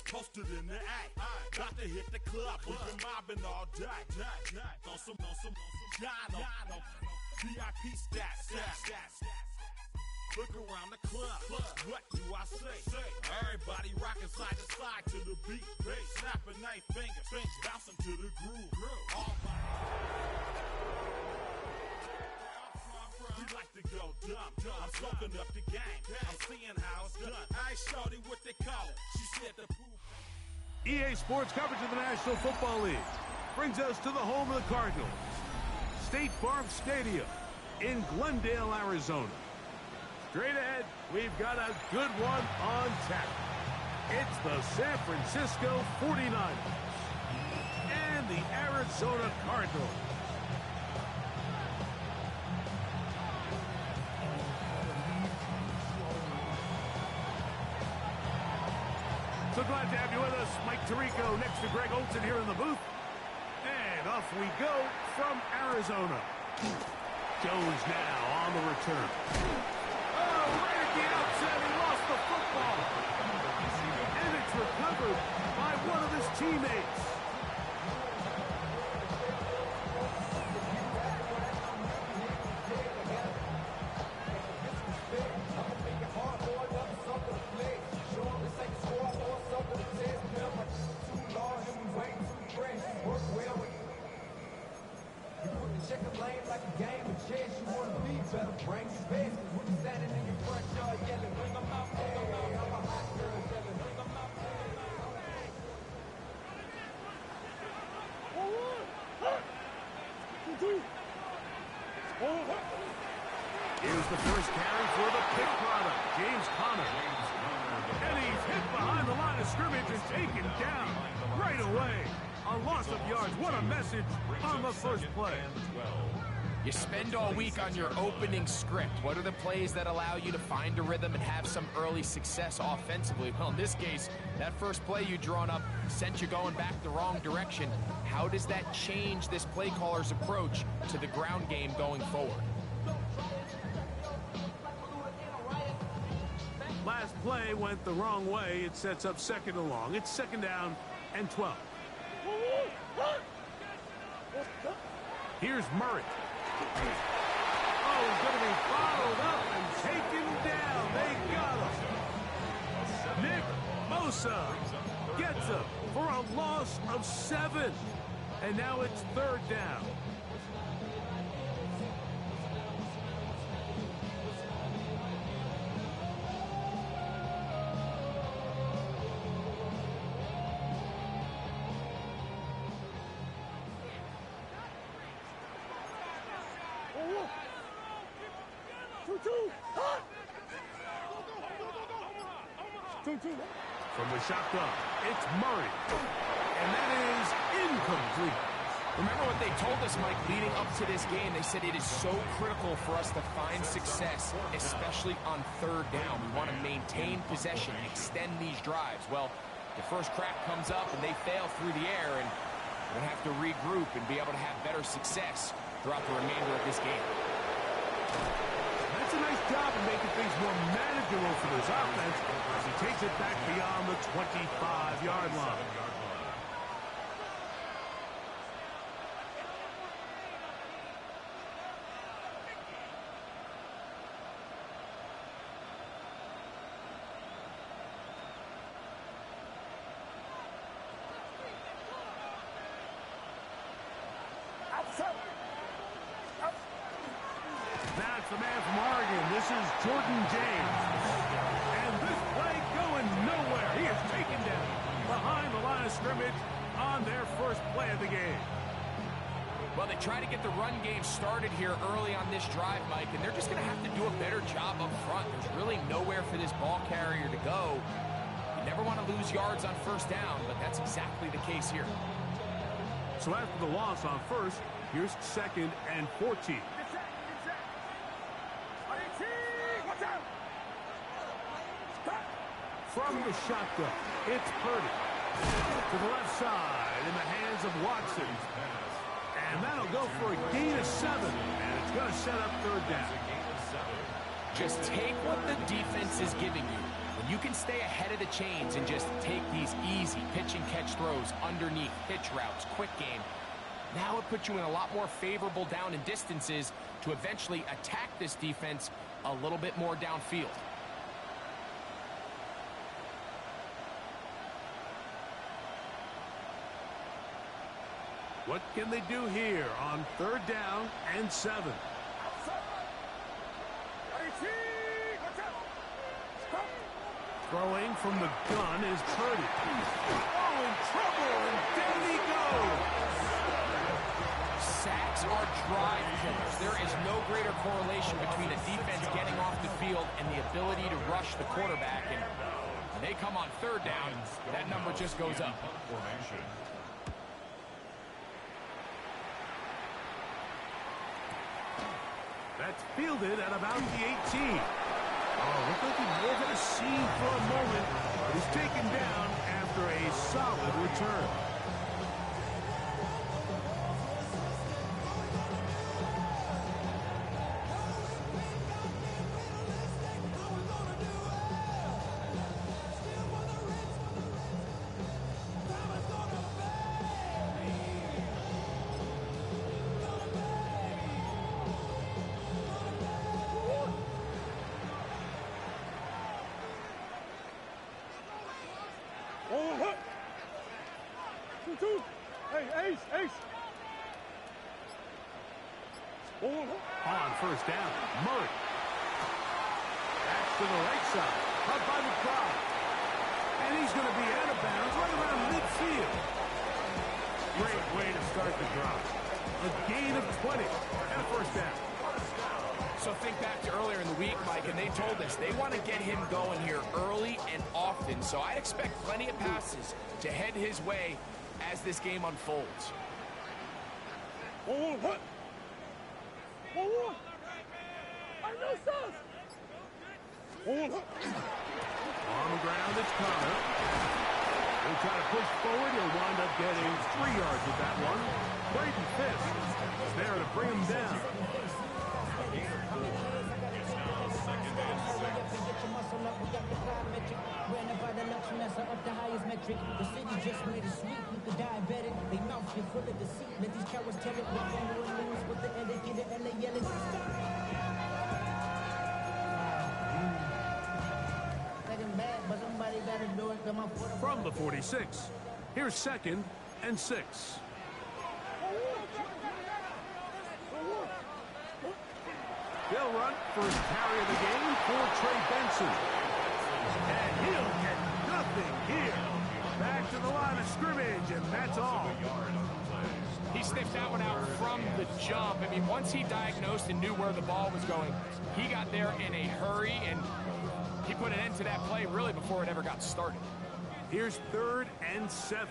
Posted in the act. Got to hit the club. We've been mobbing all day. On some Jono. VIP stats. Look around the club. What do I say? Everybody rocking side to side to the beat. Snapping their fingers. Bouncing to the groove. All we like to go dumb. I'm soaking up the game. I'm seeing how it's done. I shorty what they call it. She said the pool. EA Sports coverage of the National Football League brings us to the home of the Cardinals, State Farm Stadium in Glendale, Arizona. Straight ahead, we've got a good one on tap. It's the San Francisco 49ers and the Arizona Cardinals. So glad to have you with us. Mike Tirico next to Greg Olson here in the booth. And off we go from Arizona. Jones now on the return. Oh, right at the outset, he lost the football. And it's recovered by one of his teammates. Here's the first carry for the pick product, James Conner. And he's hit behind the line of scrimmage and taken down right away. A loss of yards. What a message on the first play. You spend all week on your opening script. What are the plays that allow you to find a rhythm and have some early success offensively? Well, in this case, that first play you drawn up sent you going back the wrong direction. How does that change this play caller's approach to the ground game going forward? Last play went the wrong way. It sets up second and long. It's second down and 12. Here's Murray. Oh, he's going to be followed up and taken down. They got him. Nick Bosa gets him for a loss of 7. And now it's third down. From the shotgun, it's Murray. And that is incomplete. Remember what they told us, Mike, leading up to this game? They said it is so critical for us to find success, especially on third down. We want to maintain possession, extend these drives. Well, the first crack comes up and they fail through the air, and we're going to have to regroup and be able to have better success throughout the remainder of this game. That's a nice job of making things more manageable for this offense as he takes it back beyond the 25-yard line. That's the man from Oregon. This is Jordan James. And this play going nowhere. He is taken down behind the line of scrimmage on their first play of the game. Well, they try to get the run game started here early on this drive, Mike, and they're just going to have to do a better job up front. There's really nowhere for this ball carrier to go. You never want to lose yards on first down, but that's exactly the case here. So after the loss on first, here's second and 14. From the shotgun, it's Purdy. To the left side in the hands of Watson. And that'll go for a gain of 7. And it's going to set up third down. Just take what the defense is giving you. When you can stay ahead of the chains and just take these easy pitch and catch throws underneath, hitch routes, quick game, now it puts you in a lot more favorable down and distances to eventually attack this defense a little bit more downfield. What can they do here on 3rd down and 7? Throwing from the gun is Purdy. Oh, in trouble, and down he goes. Sacks are drive killers. There is no greater correlation between a defense getting off the field and the ability to rush the quarterback. And when they come on 3rd down, that number just goes up. That's fielded at about the 18. Oh, looked like he was at a scene for a moment, but he's taken down after a solid return. On 1st down, Murray. That's to the right side, caught by the crowd. And he's going to be out of bounds right around midfield. Great way to start the drive. A gain of 20 and a 1st down. So think back to earlier in the week, Mike, and they told us they want to get him going here early and often. So I'd expect plenty of passes to head his way as this game unfolds. On the ground, it's Connor. He'll try to push forward. He'll wind up getting 3 yards with that one. Braden Fisk is there to bring him down. The city just made it sweet with the diabetic. They mouth get full of deceit. Let these cowards tell it. We're going to lose with the educated and they yelling. From the 46, here's 2nd and 6. They'll run first carry of the game for Trey Benson. And he'll get nothing here. Back to the line of scrimmage, and that's all. He sniffed that one out from the jump. I mean, once he diagnosed and knew where the ball was going, he got there in a hurry, and he put an end to that play really before it ever got started. Here's 3rd and 7.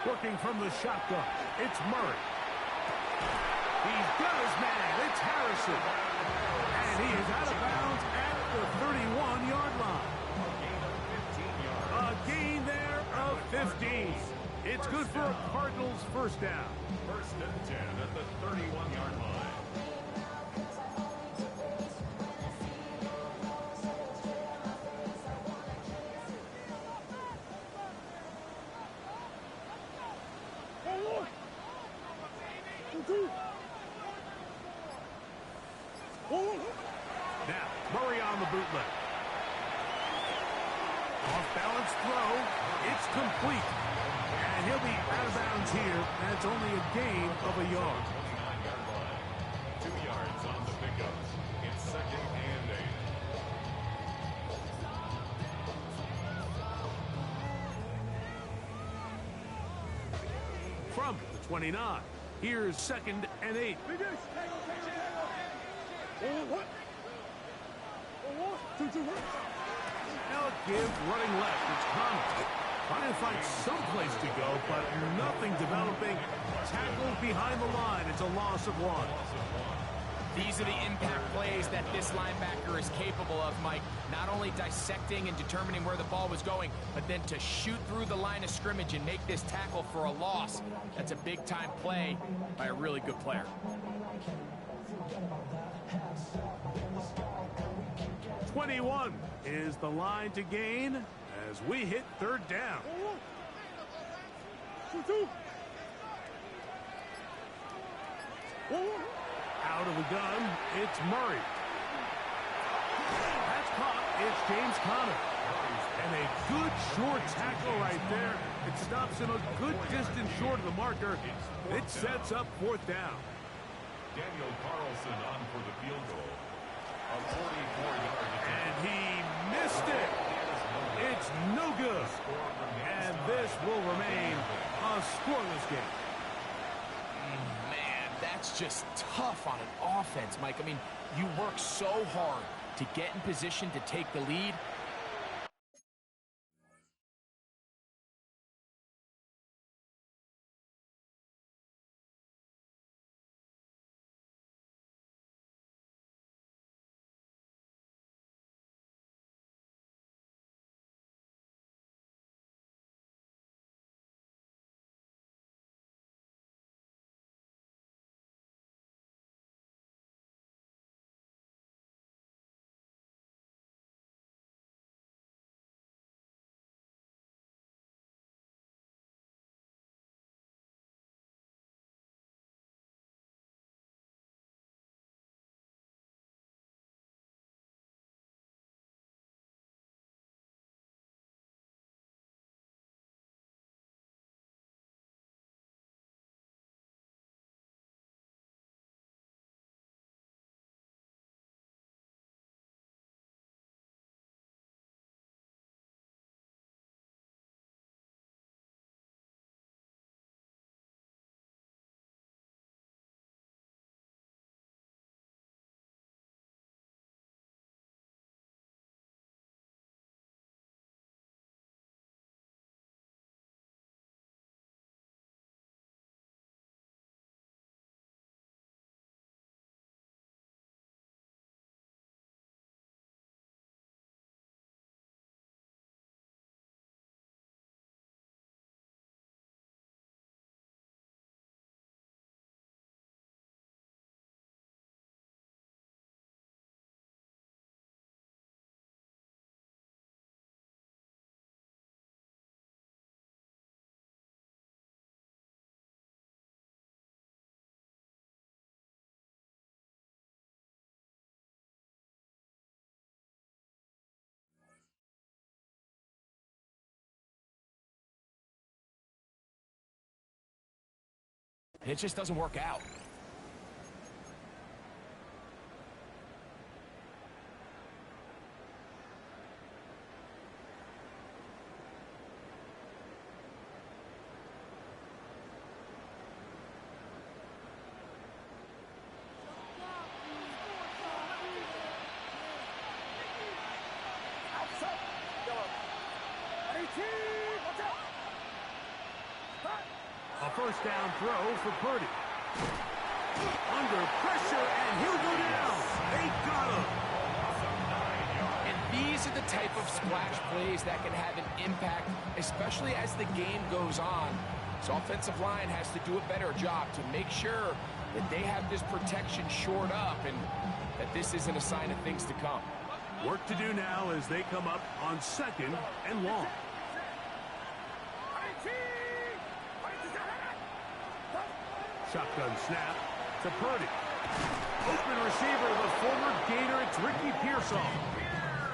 Working from the shotgun, it's Murray. He's got his man, it's Harrison. And he is out of bounds at the 31-yard line. A gain there of 15. It's good for a Cardinals 1st down. 1st and 10 at the 31-yard line. Now, Murray on the bootleg. Off-balance throw. It's complete. And he'll be out of bounds here. That's only a gain of a yard. 29-yard line. 2 yards on the pickup. It's 2nd and 8. From the 29, here's 2nd and 8. Now a give running left. It's Connor. Trying to find some place to go, but nothing developing. Tackled behind the line. It's a loss of 1. These are the impact plays that this linebacker is capable of, Mike. Not only dissecting and determining where the ball was going, but then to shoot through the line of scrimmage and make this tackle for a loss. That's a big-time play by a really good player. 21 is the line to gain as we hit third down. Out of the gun, it's Murray. That's caught. It's James Conner. And a good short tackle right there. It stops him a good distance short of the marker. It sets up fourth down. Daniel Carlson on for the field goal. A 44-yard attempt. And he missed it. It's no good. And this will remain a scoreless game. Man, that's just tough on an offense, Mike. I mean, you work so hard to get in position to take the lead. It just doesn't work out. A first down throw for Purdy. Under pressure, and he'll go down. They got him. And these are the type of splash plays that can have an impact, especially as the game goes on. So offensive line has to do a better job to make sure that they have this protection shored up and that this isn't a sign of things to come. Work to do now as they come up on second and long. Shotgun snap to Purdy. Open receiver, the former Gator, it's Ricky Pearsall.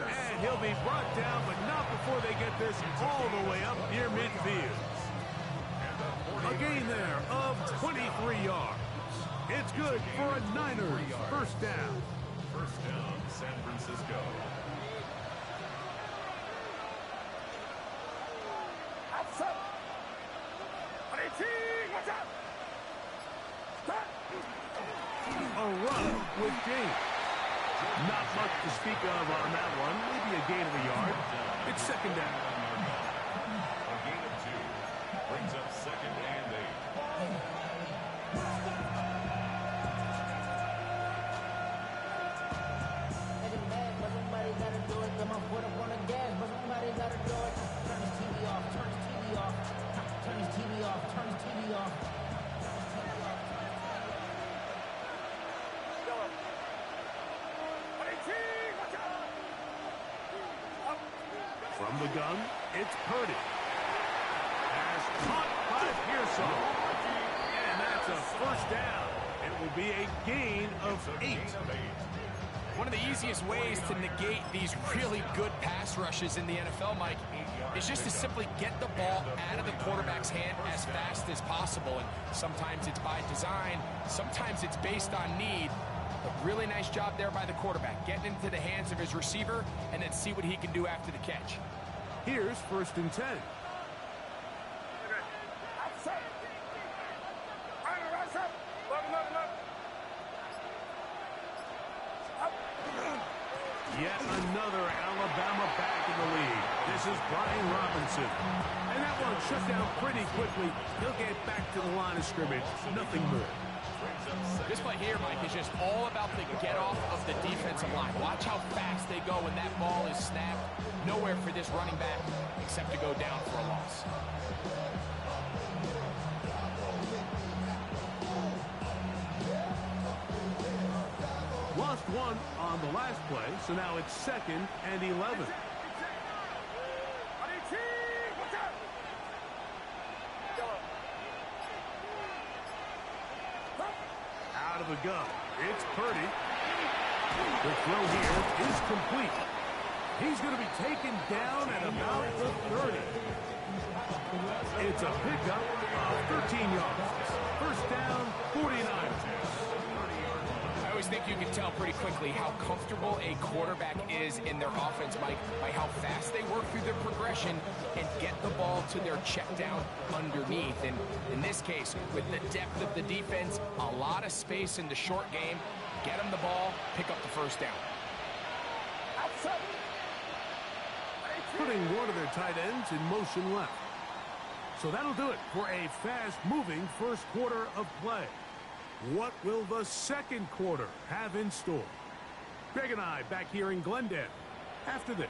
And he'll be brought down, but not before they get this all the way up near midfield. A gain there of 23 yards. It's good for a Niners first down. First down, San Francisco. A run with James. Not much to speak of on that one. Maybe a gain of a yard. It's second down. A gain of 2 brings up second and 8. From the gun, it's Purdy. Pass caught by Pearson. And that's a first down. It will be a gain of 8. One of the easiest ways to negate these really good pass rushes in the NFL, Mike, is just to simply get the ball out of the quarterback's hand as fast as possible. And sometimes it's by design, sometimes it's based on need. A really nice job there by the quarterback, getting into the hands of his receiver, and then see what he can do after the catch. Here's 1st and 10. Yet another Alabama back in the lead. This is Brian Robinson. And that one shut down pretty quickly. He'll get back to the line of scrimmage. Nothing more. This play here, Mike, is just all about the get-off of the defensive line. Watch how fast they go when that ball is snapped. Nowhere for this running back except to go down for a loss. Lost one on the last play, so now it's 2nd and 11. Out of the gun, it's Purdy. The throw here is complete. He's going to be taken down at about the 30. It's a pickup of 13 yards. First down, 49. I always think you can tell pretty quickly how comfortable a quarterback is in their offense, Mike, by how fast they work through their progression and get the ball to their check down underneath. And in this case, with the depth of the defense, a lot of space in the short game, get them the ball, pick up the first down. Putting one of their tight ends in motion left. So that'll do it for a fast-moving first quarter of play. What will the second quarter have in store? Greg and I back here in Glendale after this.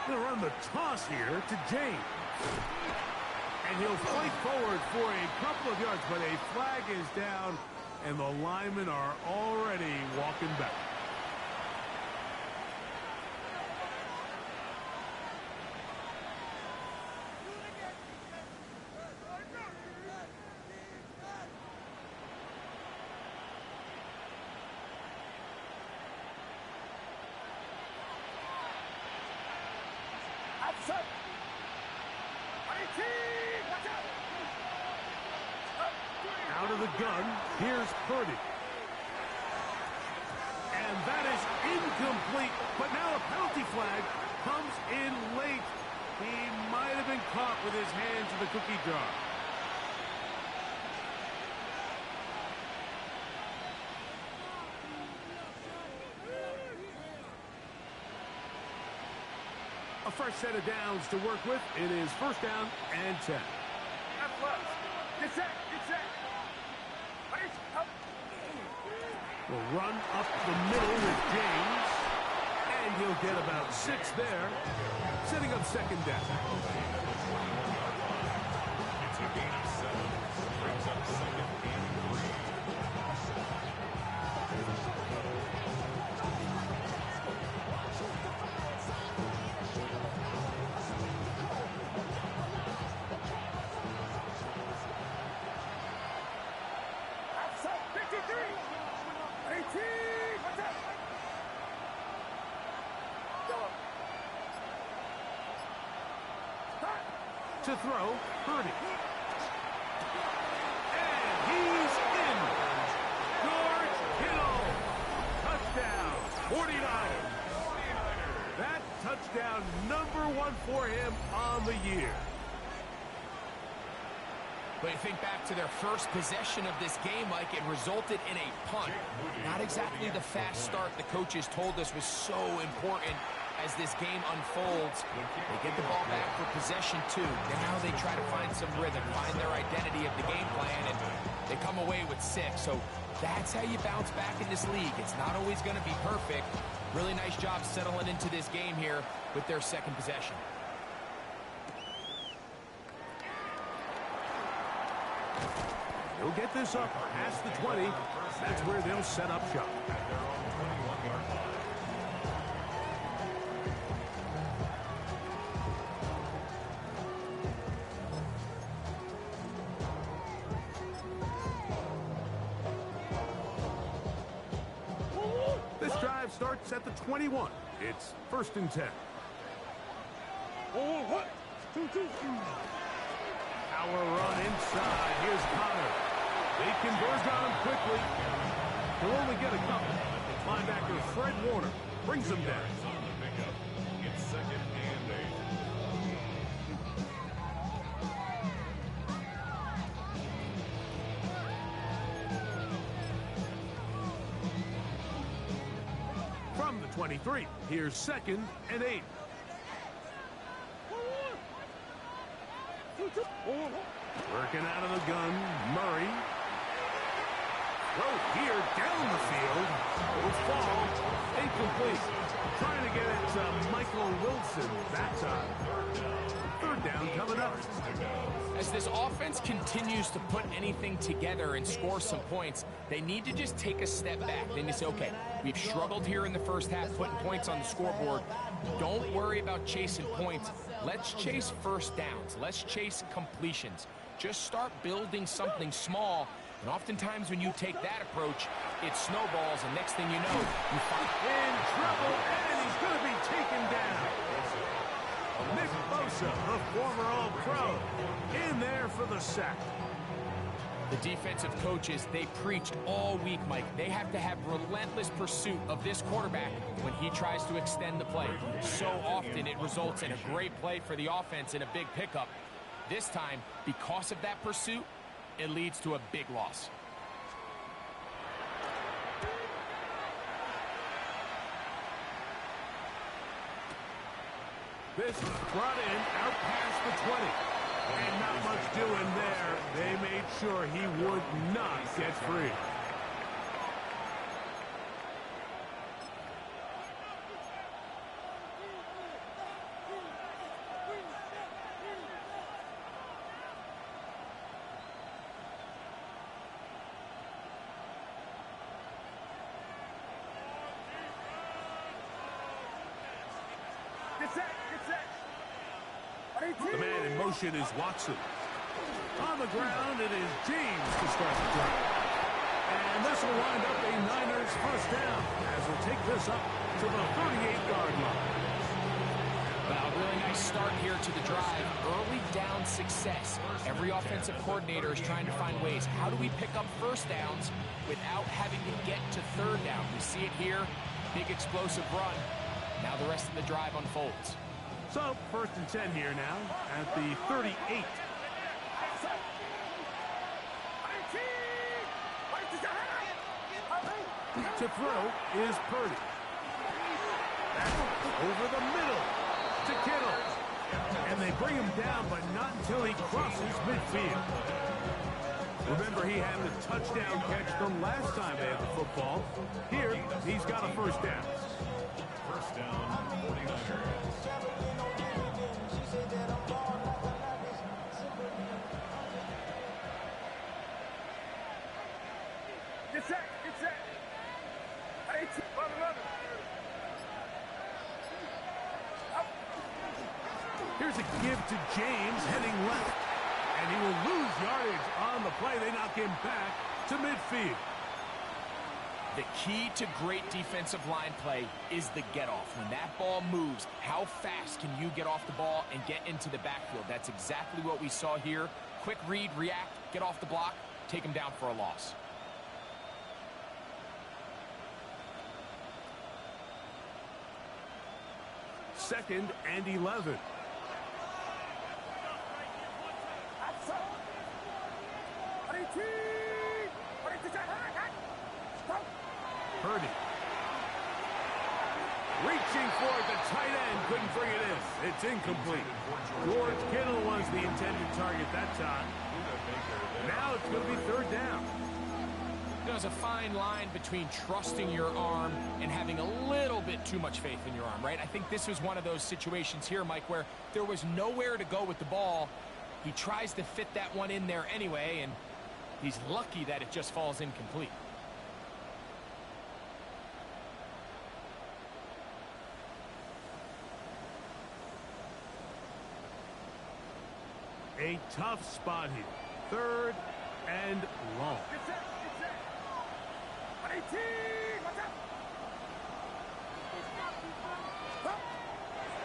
They'll run the toss here to James. And he'll fight forward for a couple of yards, but a flag is down, and the linemen are already walking back. Out of the gun, here's Purdy. And that is incomplete, but now a penalty flag comes in late. He might have been caught with his hands in the cookie jar. A fresh set of downs to work with. It is first down and 10. Will run up the middle with James. And he'll get about 6 there. Setting up second down. It's a gain of 7. Brings up 2nd and 3. To throw, Purdy. And he's in. George Kittle. Touchdown, 49ers. That touchdown #1 for him on the year. But you think back to their first possession of this game, Mike, it resulted in a punt. Not exactly the fast start the coaches told us was so important as this game unfolds. They get the ball back for possession 2. Now they try to find some rhythm, find their identity of the game plan, and they come away with 6. So that's how you bounce back in this league. It's not always going to be perfect. Really nice job settling into this game here with their second possession. They'll get this up past the 20. That's where they'll set up shop. At their own 21-yard line. This drive starts at the 21. It's 1st and 10. Power run inside. Here's Connor. They converge on him quickly. He'll only get a couple. Linebacker Fred Warner brings him down. On the pickup. It's 2nd and 8. From the 23, here's 2nd and 8. Working out of the gun, Murray. Throw here down the field. Will fall. Incomplete. Trying to get it to Michael Wilson that time. 3rd down coming up. As this offense continues to put anything together and score some points, they need to just take a step back. They need to say, okay, we've struggled here in the first half, putting points on the scoreboard. Don't worry about chasing points. Let's chase first downs. Let's chase completions. Just start building something small. And oftentimes when you take that approach, it snowballs, and next thing you know, you find In trouble, and he's going to be taken down. Nick Bosa, the former All-Pro, in there for the sack. the defensive coaches. They preached all week, Mike. They have to have relentless pursuit of this quarterback when he tries to extend the play. So often it results in a great play for the offense and a big pickup. This time, because of that pursuit, it leads to a big loss. This is brought in out past the 20. And not much doing there. They made sure he would not get free. The man in motion is Watson. On the ground, it is James to start the drive. And this will wind up a Niners first down as we'll take this up to the 38-yard line. Well, a really nice start here to the drive. Early down success. Every offensive coordinator is trying to find ways. How do we pick up first downs without having to get to third down? We see it here. Big explosive run. Now the rest of the drive unfolds. So, 1st and 10 here now at the 38. To throw is Purdy. That's over the middle to Kittle. And they bring him down, but not until he crosses midfield. Remember, he had the touchdown catch the last time they had the football. Here, he's got a first down. First down, 49ers. Here's a give to James heading left. And he will lose yardage on the play. They knock him back to midfield. The key to great defensive line play is the get-off. When that ball moves, how fast can you get off the ball and get into the backfield? That's exactly what we saw here. Quick read, react, get off the block, take him down for a loss. Second and 11. Purdy. Reaching for it, the tight end couldn't bring it in. It's incomplete. George Kittle was the intended target that time. Now it's going to be third down. There's a fine line between trusting your arm and having a little bit too much faith in your arm, right? I think this was one of those situations here, Mike, where there was nowhere to go with the ball. He tries to fit that one in there anyway, and he's lucky that it just falls incomplete. A tough spot here. Third and long.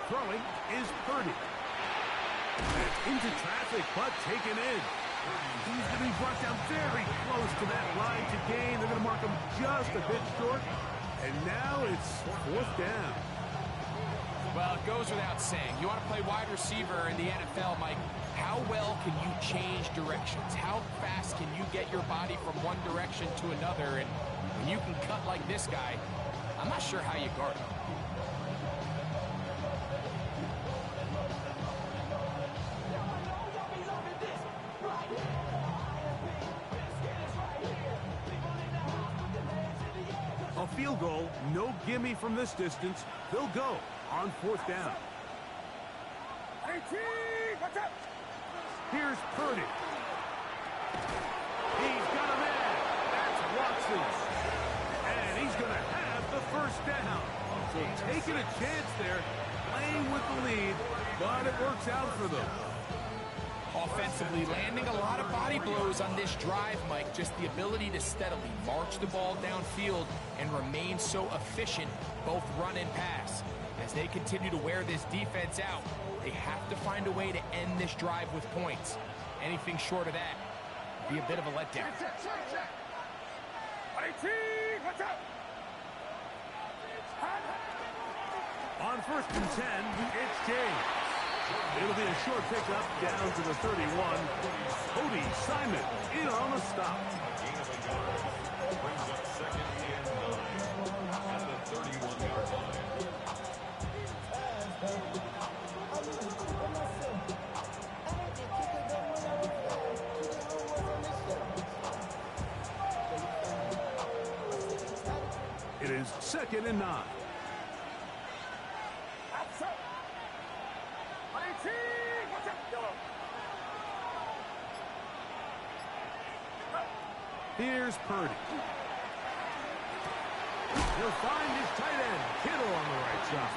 Throwing is Purdy. Into traffic, but taken in. He's going to be brought down very close to that line to gain. They're going to mark him just a bit short. And now it's fourth down. Well, it goes without saying. You want to play wide receiver in the NFL, Mike. How well can you change directions? How fast can you get your body from one direction to another? And when you can cut like this guy, I'm not sure how you guard him. A field goal, no gimme from this distance. They'll go on fourth down. Here's Purdy. He's got a man. That's Watson. And he's going to have the first down. So taking a chance there, playing with the lead, but it works out for them. Offensively, landing a lot of body blows on this drive, Mike. Just the ability to steadily march the ball downfield and remain so efficient, both run and pass. As they continue to wear this defense out, they have to find a way to end this drive with points. Anything short of that would be a bit of a letdown. On first and 10, it's James. It'll be a short pickup down to the 31. Cody Simon in on the stop. Brings up second and 9 at the 31-yard line. It is second and 9. Here's Purdy. He'll find his tight end, Kittle, on the right side.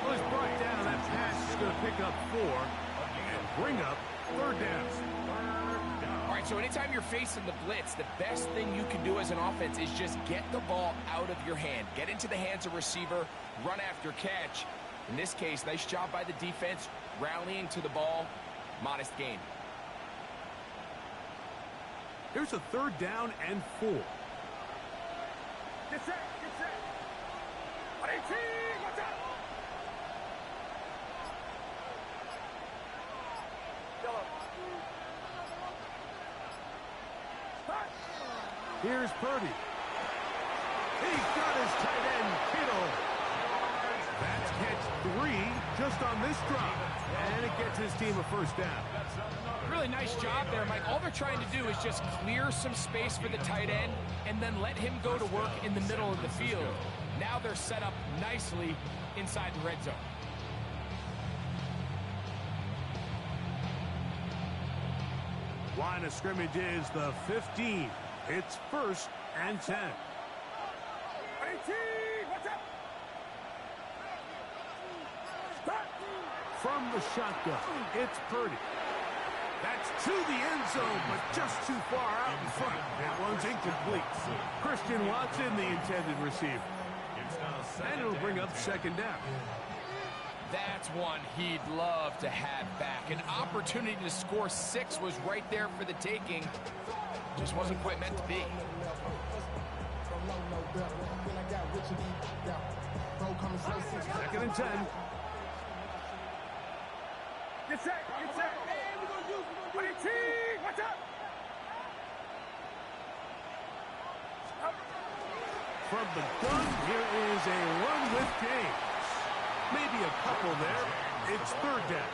Well, he's brought down. That pass is going to pick up 4 and bring up third down. All right, so anytime you're facing the blitz, the best thing you can do as an offense is just get the ball out of your hand. Get into the hands of receiver, run after catch. In this case, nice job by the defense, rallying to the ball, modest gain. Here's a third down and 4. Get set, get set. Watch out. Here's Purdy. He's got his tight end, Kittle. That's catch 3 just on this drop. And it gets his team a first down. Really nice job there, Mike. All they're trying to do is just clear some space for the tight end and then let him go to work in the middle of the field. Now they're set up nicely inside the red zone. Line of scrimmage is the 15. It's first and 10. From the shotgun, it's Purdy. That's to the end zone, but just too far out in front. That one's incomplete. Christian Watson, the intended receiver. And it'll bring up second down. That's one he'd love to have back. An opportunity to score 6 was right there for the taking. Just wasn't quite meant to be. Second and 10. Get set, get set. Watch out. from the gun. Here is a run with James. Maybe a couple there. It's third down.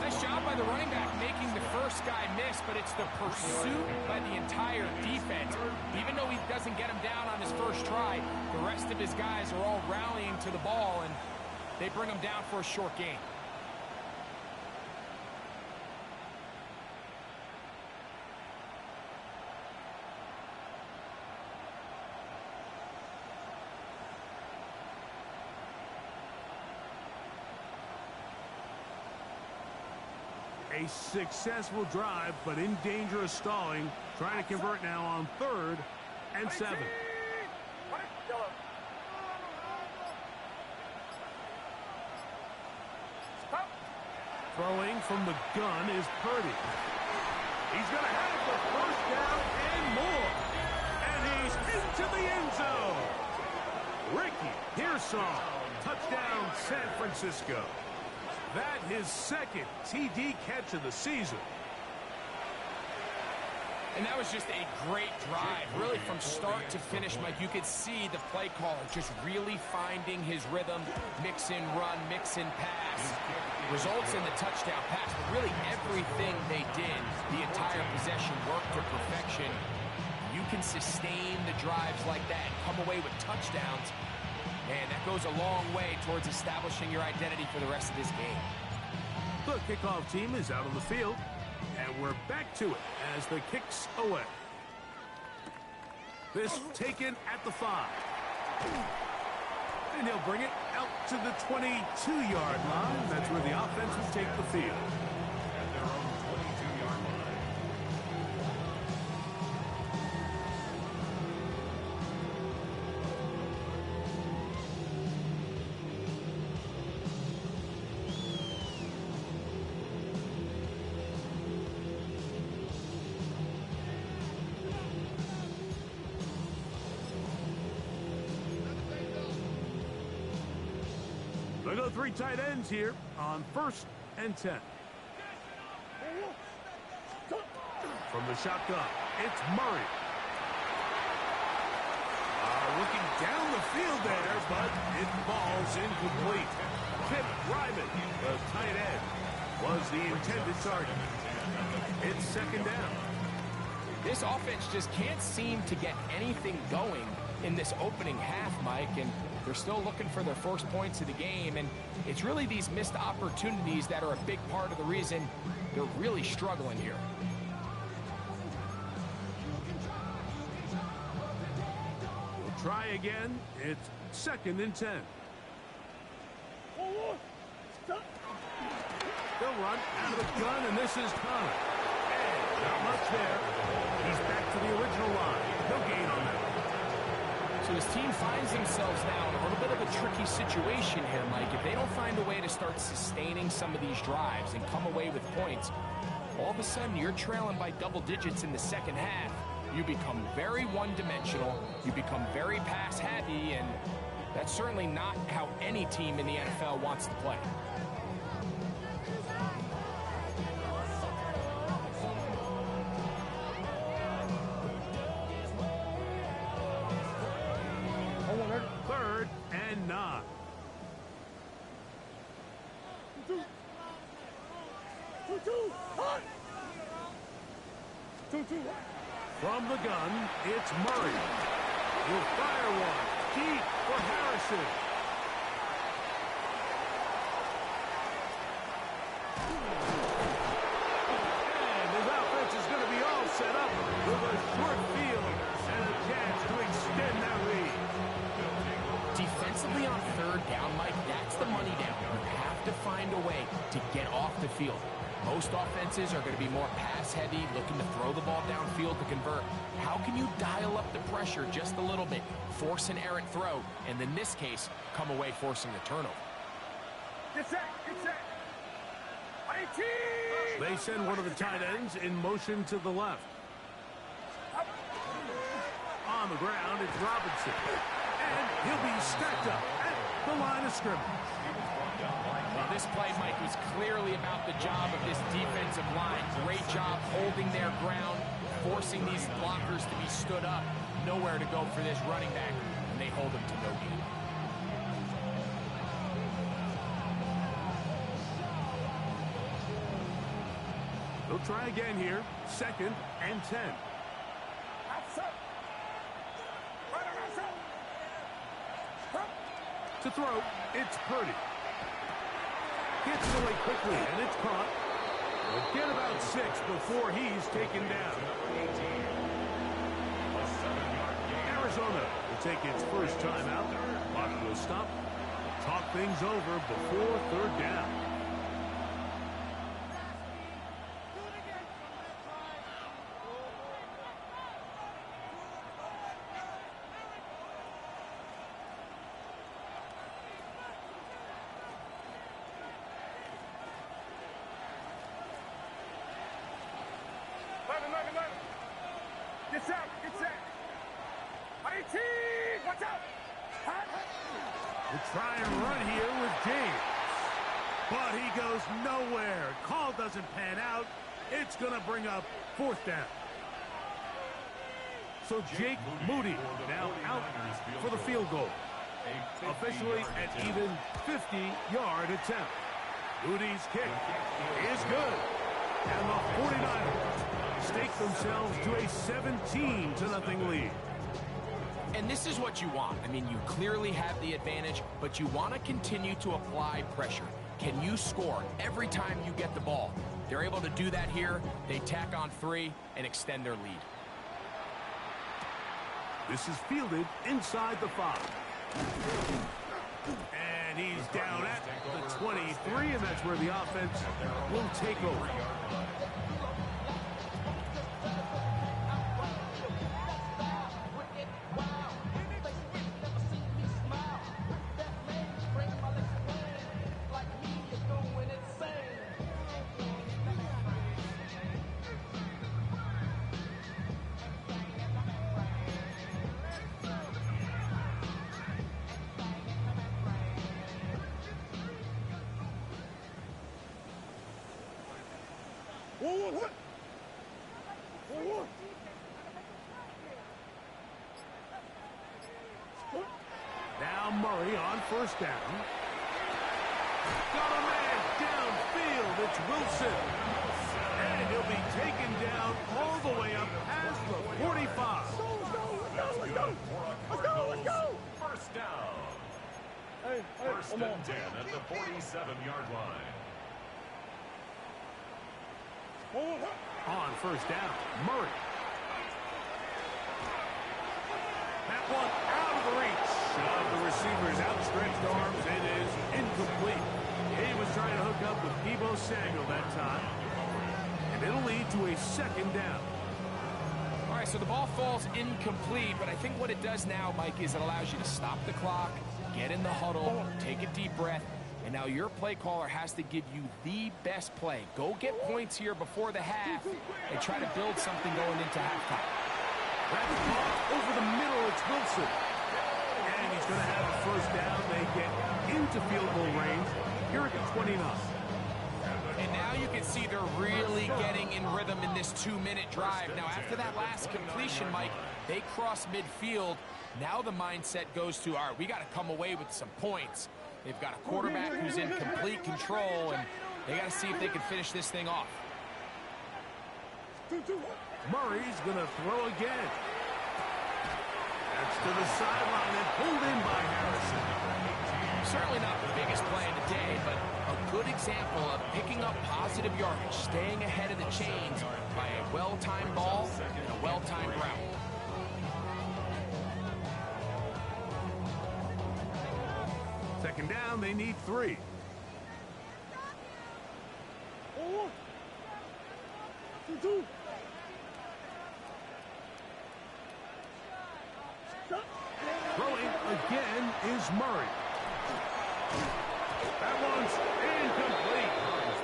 Nice job by the running back making the first guy miss, but it's the pursuit by the entire defense. Even though he doesn't get him down on his first try, the rest of his guys are all rallying to the ball, and they bring him down for a short gain. A successful drive, but in danger of stalling. Trying to convert now on 3rd and 7. Throwing from the gun is Purdy. He's going to have the first down and more. And he's into the end zone. Ricky Pearsall. Touchdown, San Francisco. That his second TD catch of the season. And that was just a great drive. Really from start to finish, Mike, you could see the play caller just really finding his rhythm. Mix in run, mix in pass. Results in the touchdown pass. But really everything they did, the entire possession worked to perfection. You can sustain the drives like that and come away with touchdowns. Man, that goes a long way towards establishing your identity for the rest of this game. The kickoff team is out on the field, and we're back to it as the kick's away. This taken at the 5. And he'll bring it out to the 22-yard line. That's where the offense will take the field. At their own 22-yard line. They go 3 tight ends here on 1st and 10. From the shotgun, it's Murray. Looking down the field there, but it falls incomplete. Kip Ryman, the tight end, was the intended target. It's 2nd down. This offense just can't seem to get anything going in this opening half, Mike, and they're still looking for their first points of the game, and it's really these missed opportunities that are a big part of the reason they're really struggling here. We'll try again. It's 2nd and 10. They'll run out of the gun, and this is Connor. And not much there. He's back to the original line. No gain on that. So this team finds themselves now in a little bit of a tricky situation here, Mike. If they don't find a way to start sustaining some of these drives and come away with points, all of a sudden you're trailing by double digits in the second half. You become very one-dimensional. You become very pass-happy, and that's certainly not how any team in the NFL wants to play. Third and 9. From the gun, it's Murray. Will fire one deep for Harrison. And his offense is going to be all set up with a short field and a chance to extend that lead. Defensively on 3rd down, Mike, that's the money down. You have to find a way to get off the field. Most offenses are going to be more pass-heavy, looking to throw the ball downfield to convert. How can you dial up the pressure just a little bit, force an errant throw, and in this case, come away forcing the turnover? Get set, get set. They send one of the tight ends in motion to the left. On the ground, it's Robinson. And he'll be stacked up at the line of scrimmage. Well, this play, Mike, was clearly about the job of this defensive line. Great job holding their ground, forcing these blockers to be stood up. nowhere to go for this running back, and they hold him to no gain. They'll try again here. 2nd and 10. To throw, it's Purdy. Gets it away quickly, and it's caught. We'll get about 6 before he's taken down. Arizona will take its first time out. Clock will stop. Talk things over before 3rd down. Get set, get set. 18, watch out. We'll try and run here with James. But he goes nowhere. Call doesn't pan out. It's going to bring up 4th down. So Jake Moody now out for the field goal. Officially an even 50-yard attempt. Moody's kick is good. And the 49ers stake themselves to a 17-0 lead. And this is what you want. I mean, you clearly have the advantage, but you want to continue to apply pressure. Can you score every time you get the ball? They're able to do that here. They tack on 3 and extend their lead. This is fielded inside the 5. And he's down at the 23, and that's where the offense will take over. Now Murray on 1st down. Got a man downfield. It's Wilson. And he'll be taken down all the way up past the 45. Let's go. First down. First and 10 at the 47-yard line. On 1st down, Murray. That one out of the reach of the receiver's outstretched arms. It is incomplete. He was trying to hook up with Deebo Samuel that time. And it'll lead to a 2nd down. All right, so the ball falls incomplete, but I think what it does now, Mike, is it allows you to stop the clock, get in the huddle, take a deep breath, and now your play caller has to give you the best play. Go get points here before the half and try to build something going into halftime. That's ball over the middle. It's Wilson. And he's going to have a 1st down. They get into field goal range here at the 29. And now you can see they're really getting in rhythm in this 2-minute drive. Now, after that last completion, Mike, they cross midfield. Now the mindset goes to, all right, we got to come away with some points. They've got a quarterback who's in complete control, and they got to see if they can finish this thing off. Murray's going to throw again. That's to the sideline and pulled in by Harrison. Certainly not the biggest play of the day, but a good example of picking up positive yardage, staying ahead of the chains by a well-timed ball and a well-timed route. Second down, they need 3. Throwing again is Murray. That one's incomplete.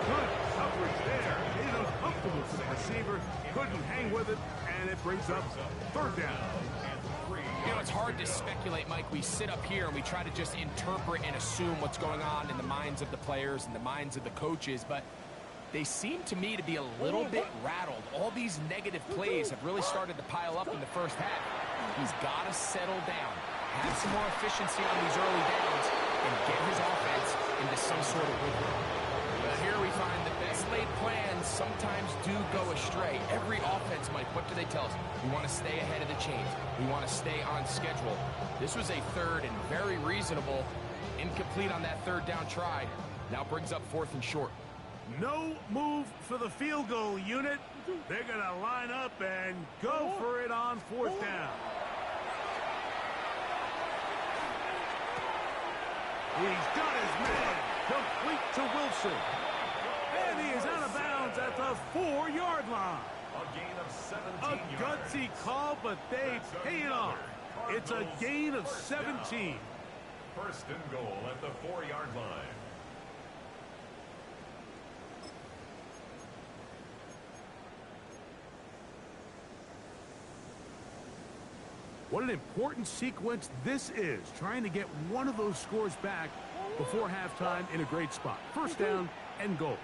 Good coverage there. Made it uncomfortable for the receiver. Couldn't hang with it, and it brings up 3rd down. You know, it's hard to speculate, Mike. We sit up here and we try to just interpret and assume what's going on in the minds of the players and the minds of the coaches, but they seem to me to be a little bit rattled. All these negative plays have really started to pile up in the first half. He's got to settle down, have some more efficiency on these early downs, and get his offense into some sort of rhythm. But here we find the best laid plans sometimes do go astray. Every offense, Mike, what do they tell us? We want to stay ahead of the chains. We want to stay on schedule. This was a third and very reasonable. Incomplete on that third down try. Now brings up 4th and short. No move for the field goal unit. They're going to line up and go for it on 4th down. He's got his man. Complete to Wilson. And he is out of bounds at the 4-yard line. A gain of 17 A gutsy call, but they pay it off. It's a gain of 17. 1st and goal at the 4-yard line. What an important sequence this is, trying to get one of those scores back before halftime in a great spot. 1st down and goal.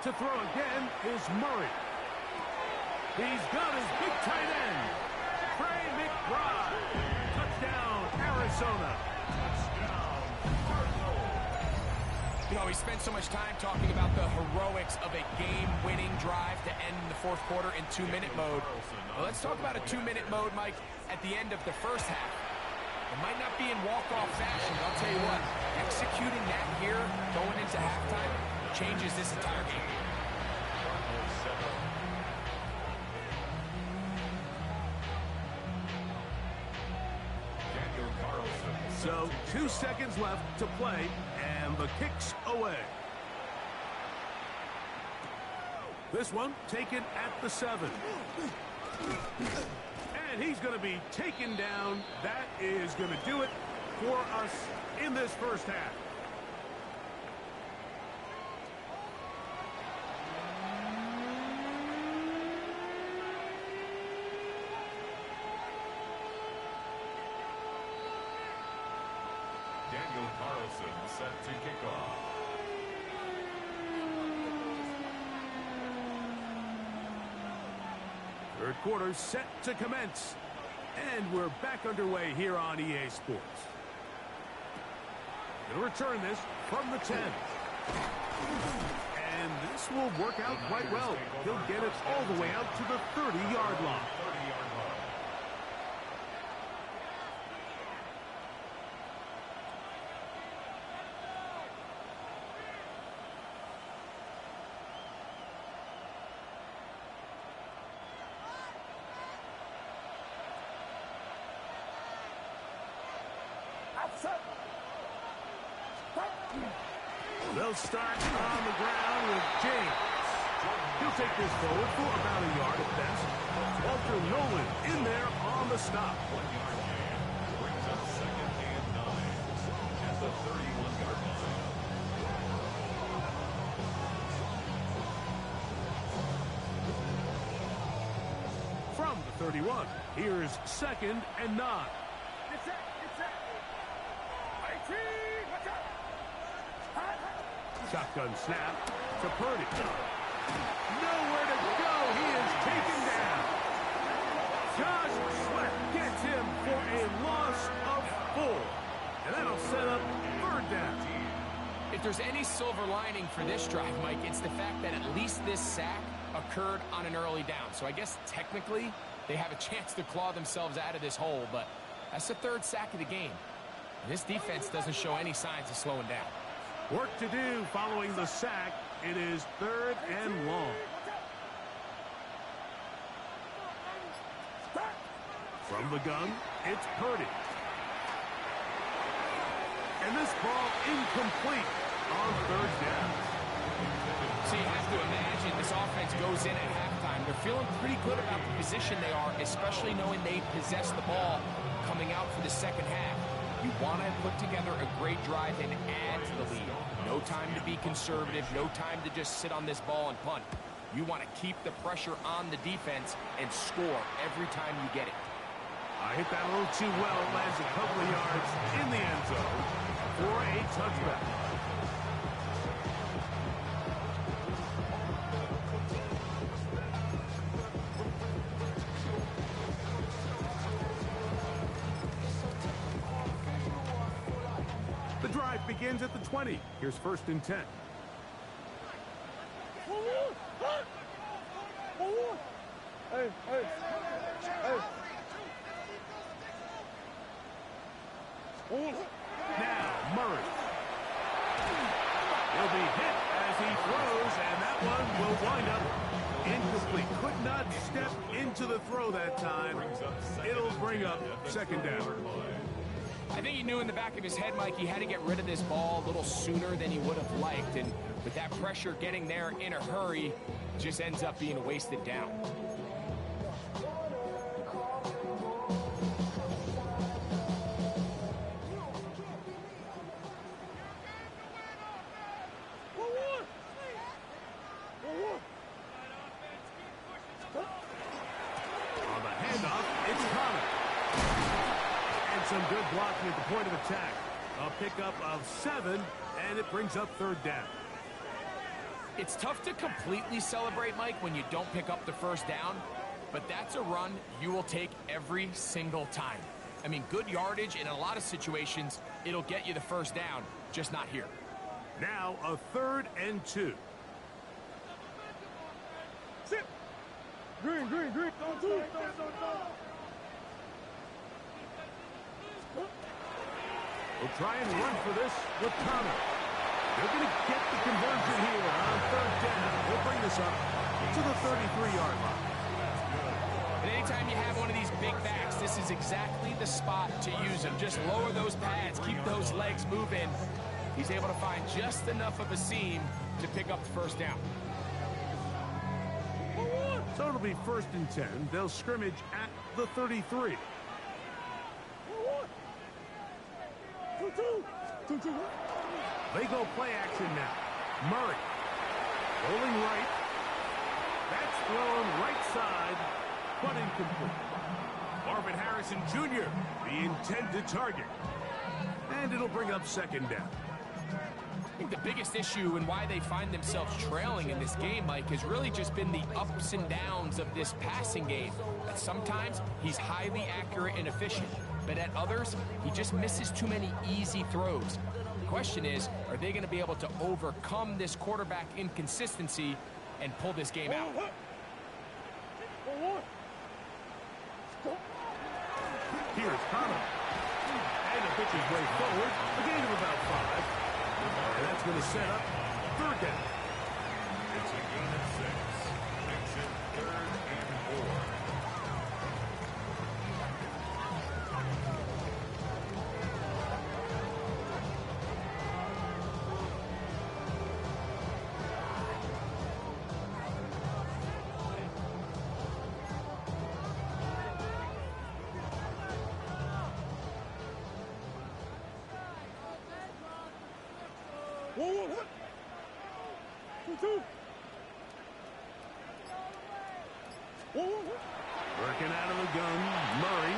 To throw again is Murray. He's got his big tight end, Trey McBride. Touchdown, Arizona. Touchdown, Cardinals. You know, we spent so much time talking about the heroics of a game-winning drive to end the 4th quarter in 2-minute mode. Well, let's talk about a 2-minute mode, Mike, at the end of the 1st half. It might not be in walk-off fashion, but I'll tell you what, executing that here, going into halftime, changes this entire game. So 2 seconds left to play, and the kick's away. This one taken at the 7. And he's going to be taken down. That is going to do it for us in this 1st half. Set to kick off. Third quarter set to commence. And we're back underway here on EA Sports. Going to return this from the 10. And this will work out quite well. He'll get it all the way out to the 30-yard line. They'll start on the ground with James. He'll take this forward for about a yard at best. Walter Nolan in there on the stop. 1 yard gain brings up 2nd and 9 at the 31-yard line. From the 31, here's 2nd and 9. Get set, get set. 18, watch out. Shotgun snap to Purdy. Nowhere to go. He is taken down. Josh Sweat gets him for a loss of 4. And that'll set up 3rd down. If there's any silver lining for this drive, Mike, it's the fact that at least this sack occurred on an early down. So I guess technically they have a chance to claw themselves out of this hole, but that's the 3rd sack of the game. This defense doesn't show any signs of slowing down. Work to do following the sack. It is 3rd and long. From the gun, it's Purdy. And this ball incomplete on 3rd down. So you have to imagine this offense goes in at halftime. They're feeling pretty good about the position they are, especially knowing they possess the ball coming out for the 2nd half. You want to put together a great drive and add to the lead. No time to be conservative. No time to just sit on this ball and punt. You want to keep the pressure on the defense and score every time you get it. I hit that a little too well. Lands a couple of yards in the end zone for a touchback. Drive begins at the 20. Here's 1st and 10. Now, Murray. He'll be hit as he throws, and that one will wind up incomplete. Could not step into the throw that time. It'll bring up 2nd down. I think he knew in the back of his head, Mike, he had to get rid of this ball a little sooner than he would have liked. And with that pressure getting there in a hurry, it just ends up being a wasted down. On the handoff, it's Connor. And some good blocking at the point of attack. A pickup of 7, and it brings up 3rd down. It's tough to completely celebrate, Mike, when you don't pick up the 1st down, but that's a run you will take every single time. I mean, good yardage in a lot of situations, it'll get you the 1st down, just not here. Now a 3rd and 2. Sit. Green. Don't do it. We'll try and run for this with Connor. They're going to get the conversion here on 3rd down. We'll bring this up to the 33-yard line. And anytime you have one of these big backs, this is exactly the spot to use him. Just lower those pads, keep those legs moving. He's able to find just enough of a seam to pick up the 1st down. So it'll be 1st and 10. They'll scrimmage at the 33. They go play action now. Murray. Rolling right. That's thrown right side, but incomplete. Marvin Harrison Jr., the intended target. And it'll bring up 2nd down. I think the biggest issue and why they find themselves trailing in this game, Mike, has really just been the ups and downs of this passing game. That sometimes he's highly accurate and efficient, but at others, he just misses too many easy throws. The question is, are they going to be able to overcome this quarterback inconsistency and pull this game out? Here's Connor. And a pitch his way forward. A gain of about 5. And that's going to set up 3rd down. It's a gain of 6. Makes it 3rd and 4. Working out of the gun, Murray.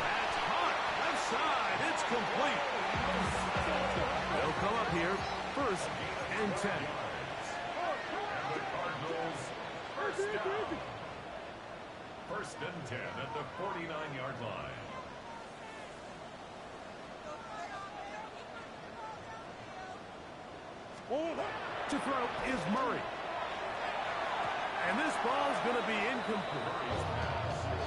That's hot. Left side. It's complete. They'll come up here. 1st and 10. And the Cardinals, 1st down. 1st and 10 at the 49-yard line. To throw is Murray. And this ball's going to be incomplete.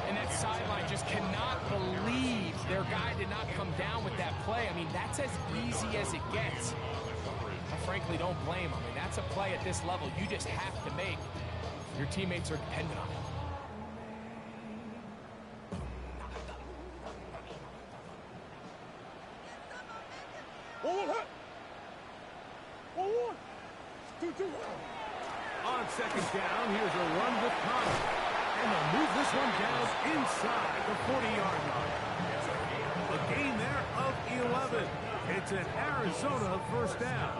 And that sideline just cannot believe their guy did not come down with that play. I mean, that's as easy as it gets. I frankly don't blame him. I mean, that's a play at this level you just have to make. Your teammates are dependent on it. On 2nd down, here's a run with Connor. And they'll move this one down inside the 40-yard line. A gain there of 11. It's an Arizona 1st down.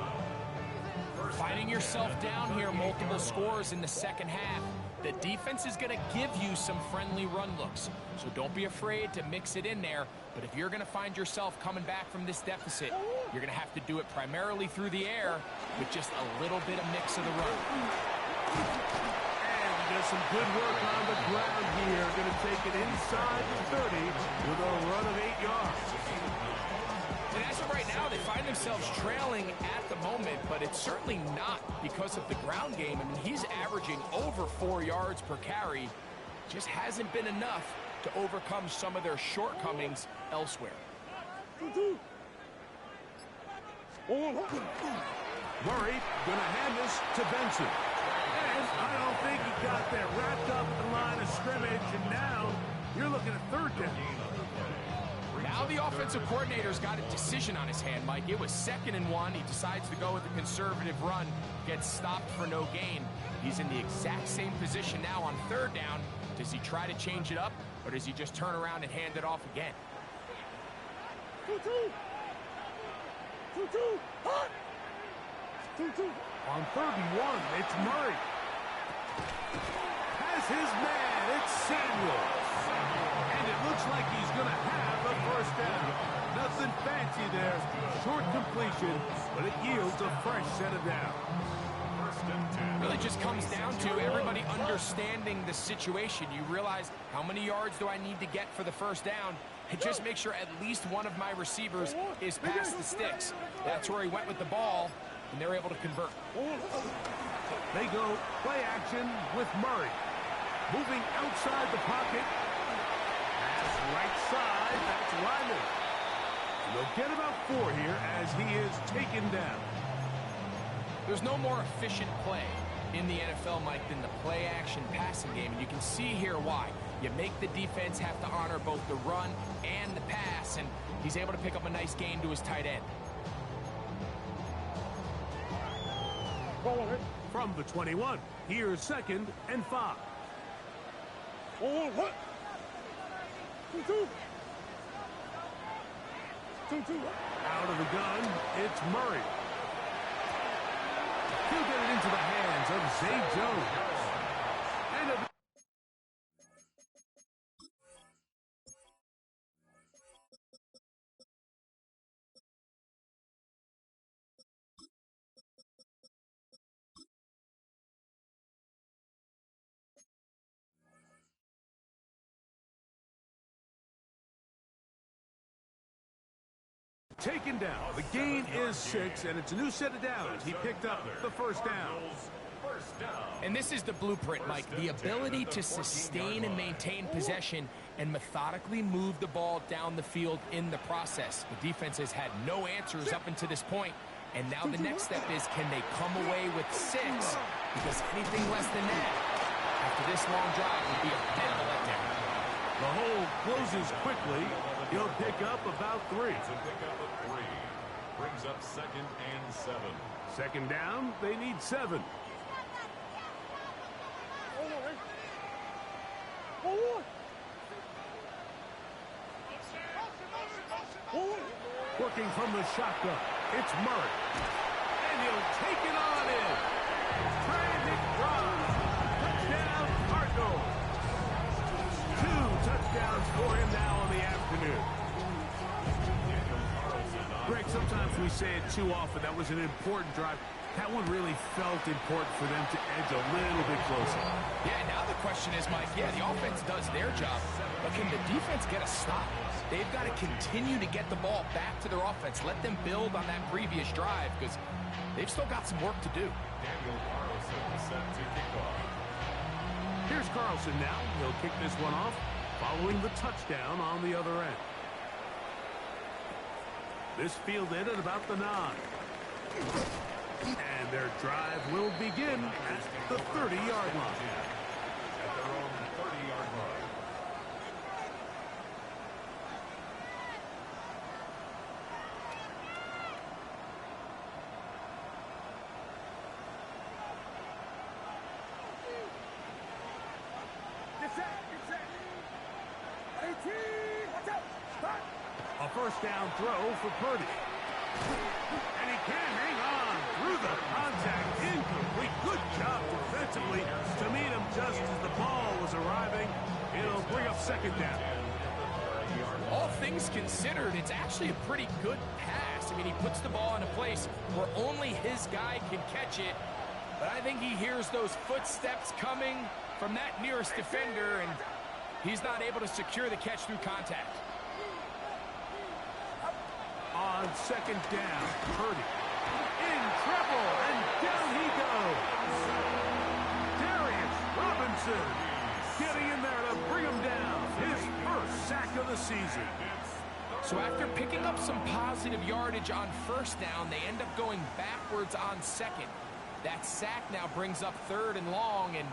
Finding yourself down here, multiple scores in the 2nd half. The defense is going to give you some friendly run looks. So don't be afraid to mix it in there. But if you're going to find yourself coming back from this deficit, you're going to have to do it primarily through the air with just a little bit of mix of the run. And does some good work on the ground here. Going to take it inside the 30 with a run of 8 yards. And as of right now, they find themselves themselves trailing at the moment, but it's certainly not because of the ground game. I mean, he's averaging over 4 yards per carry. Just hasn't been enough to overcome some of their shortcomings elsewhere. Murray gonna hand this to Benson. And I don't think he got there. Wrapped up at the line of scrimmage, and now you're looking at third down. Now the offensive coordinator's got a decision on his hand, Mike. It was 2nd and 1. He decides to go with a conservative run, gets stopped for no gain. He's in the exact same position now on 3rd down. Does he try to change it up, or does he just turn around and hand it off again? 2-2. 2-2. Hot. 2-2. On 3rd and 1, it's Murray. Has his man, it's Samuel. And it looks like he's going to have a first down. Nothing fancy there. Short completion, but it yields a fresh set of downs. Really just comes down to everybody understanding the situation. You realize, how many yards do I need to get for the first down? And just make sure at least one of my receivers is past the sticks. That's where he went with the ball, and they're able to convert. They go play action with Murray. Moving outside the pocket. Pass right side, that's Lyman. They'll get about 4 here as he is taken down. There's no more efficient play in the NFL, Mike, than the play-action passing game. And you can see here why. You make the defense have to honor both the run and the pass, and he's able to pick up a nice gain to his tight end. From the 21, here's 2nd and 5. What? 2-2. 2-2. Out of the gun, it's Murray. He'll get it into the hands of Zay Jones. And a taken down. The gain is 6, and it's a new set of downs. He picked up the first down. And this is the blueprint, Mike. The ability to sustain and maintain possession and methodically move the ball down the field in the process. The defense has had no answers up until this point, and now the next step is, can they come away with 6? Because anything less than that, after this long drive, would be a bit of a letdown. The hole closes quickly. He'll pick up about 3. Brings up 2nd and 7. 2nd down, they need 7. Working from the shotgun, it's Murray. And he'll take it on in. Tragic drive. Touchdown, Cardinals. 2 touchdowns for him now on the afternoon. Greg, sometimes we say it too often. That was an important drive. That one really felt important for them to edge a little bit closer. Yeah, now the question is, Mike, yeah, the offense does their job, but can the defense get a stop? They've got to continue to get the ball back to their offense. Let them build on that previous drive, because they've still got some work to do. Daniel Carlson set to kick off. Here's Carlson now. He'll kick this one off, following the touchdown on the other end. This fielded at about the 9. And their drive will begin at the 30-yard line. At their own 30-yard line. A first down throw for Purdy. And he can hang on through the contact. Incomplete. Good job defensively to meet him just as the ball was arriving. It'll bring up 2nd down. All things considered, it's actually a pretty good pass. I mean, he puts the ball in a place where only his guy can catch it. But I think he hears those footsteps coming from that nearest defender, and he's not able to secure the catch through contact. on second down. Purdy in trouble, and down he goes. Darius Robinson getting in there to bring him down. His first sack of the season. So after picking up some positive yardage on first down, they end up going backwards on second. That sack now brings up third and long, and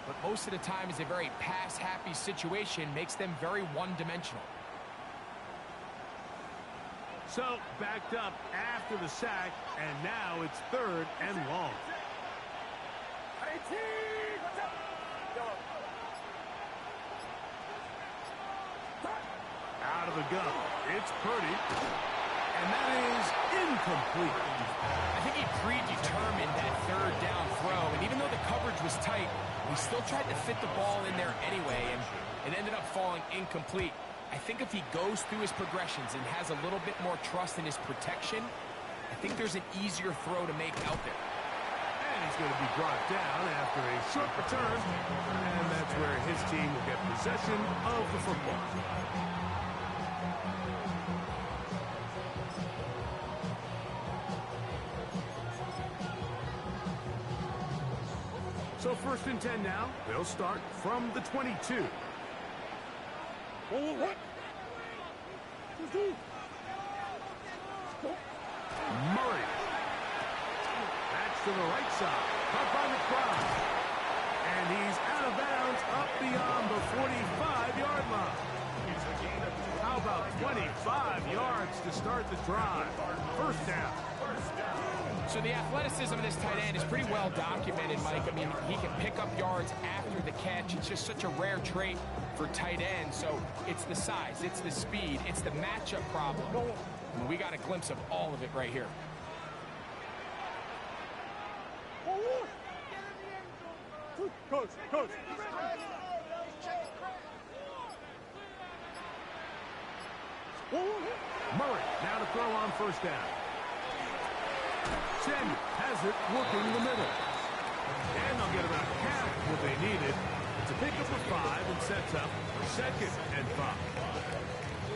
but most of the time is a very pass-happy situation, makes them very one-dimensional. So backed up after the sack, and now it's third and long. Out of the gun, it's Purdy, and that is incomplete. I think he predetermined that third down throw, and even though the coverage was tight, he still tried to fit the ball in there anyway, and it ended up falling incomplete. I think if he goes through his progressions and has a little bit more trust in his protection, I think there's an easier throw to make out there. And he's going to be brought down after a short return, and that's where his team will get possession of the football. So first and 10 now. They'll start from the 22. Murray. That's to the right side. Up on the crowd. And he's out of bounds up beyond the 45-yard line. How about 25 yards to start the drive? First down. So the athleticism of this tight end is pretty well documented, Mike. I mean, he can pick up yards after the catch. It's just such a rare trait for tight ends. So it's the size, it's the speed, it's the matchup problem. I mean, we got a glimpse of all of it right here. Coach. Murray now to throw on first down. Samuel has it working in the middle. And they'll get about half what they needed. It's a pickup of 5 and sets up for second and 5.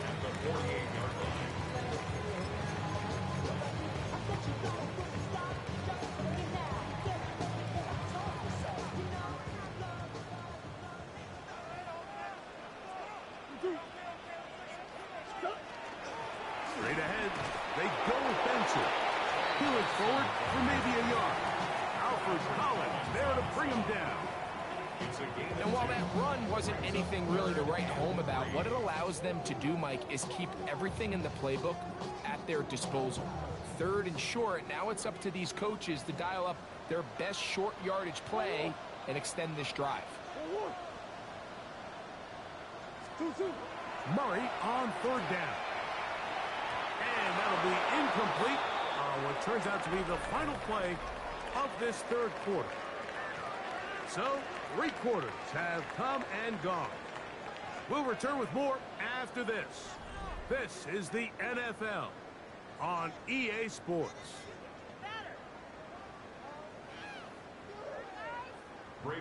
At the 48-yard line. Straight ahead, they go with Benson. Peeling forward for maybe a yard. Alfred Collins there to bring him down. And while that run wasn't anything really to write home about, what it allows them to do, Mike, is keep everything in the playbook at their disposal. Third and short, now it's up to these coaches to dial up their best short yardage play and extend this drive. Murray on third down. And that'll be incomplete on what turns out to be the final play of this third quarter. So, 3 quarters have come and gone. We'll return with more after this. This is the NFL on EA Sports.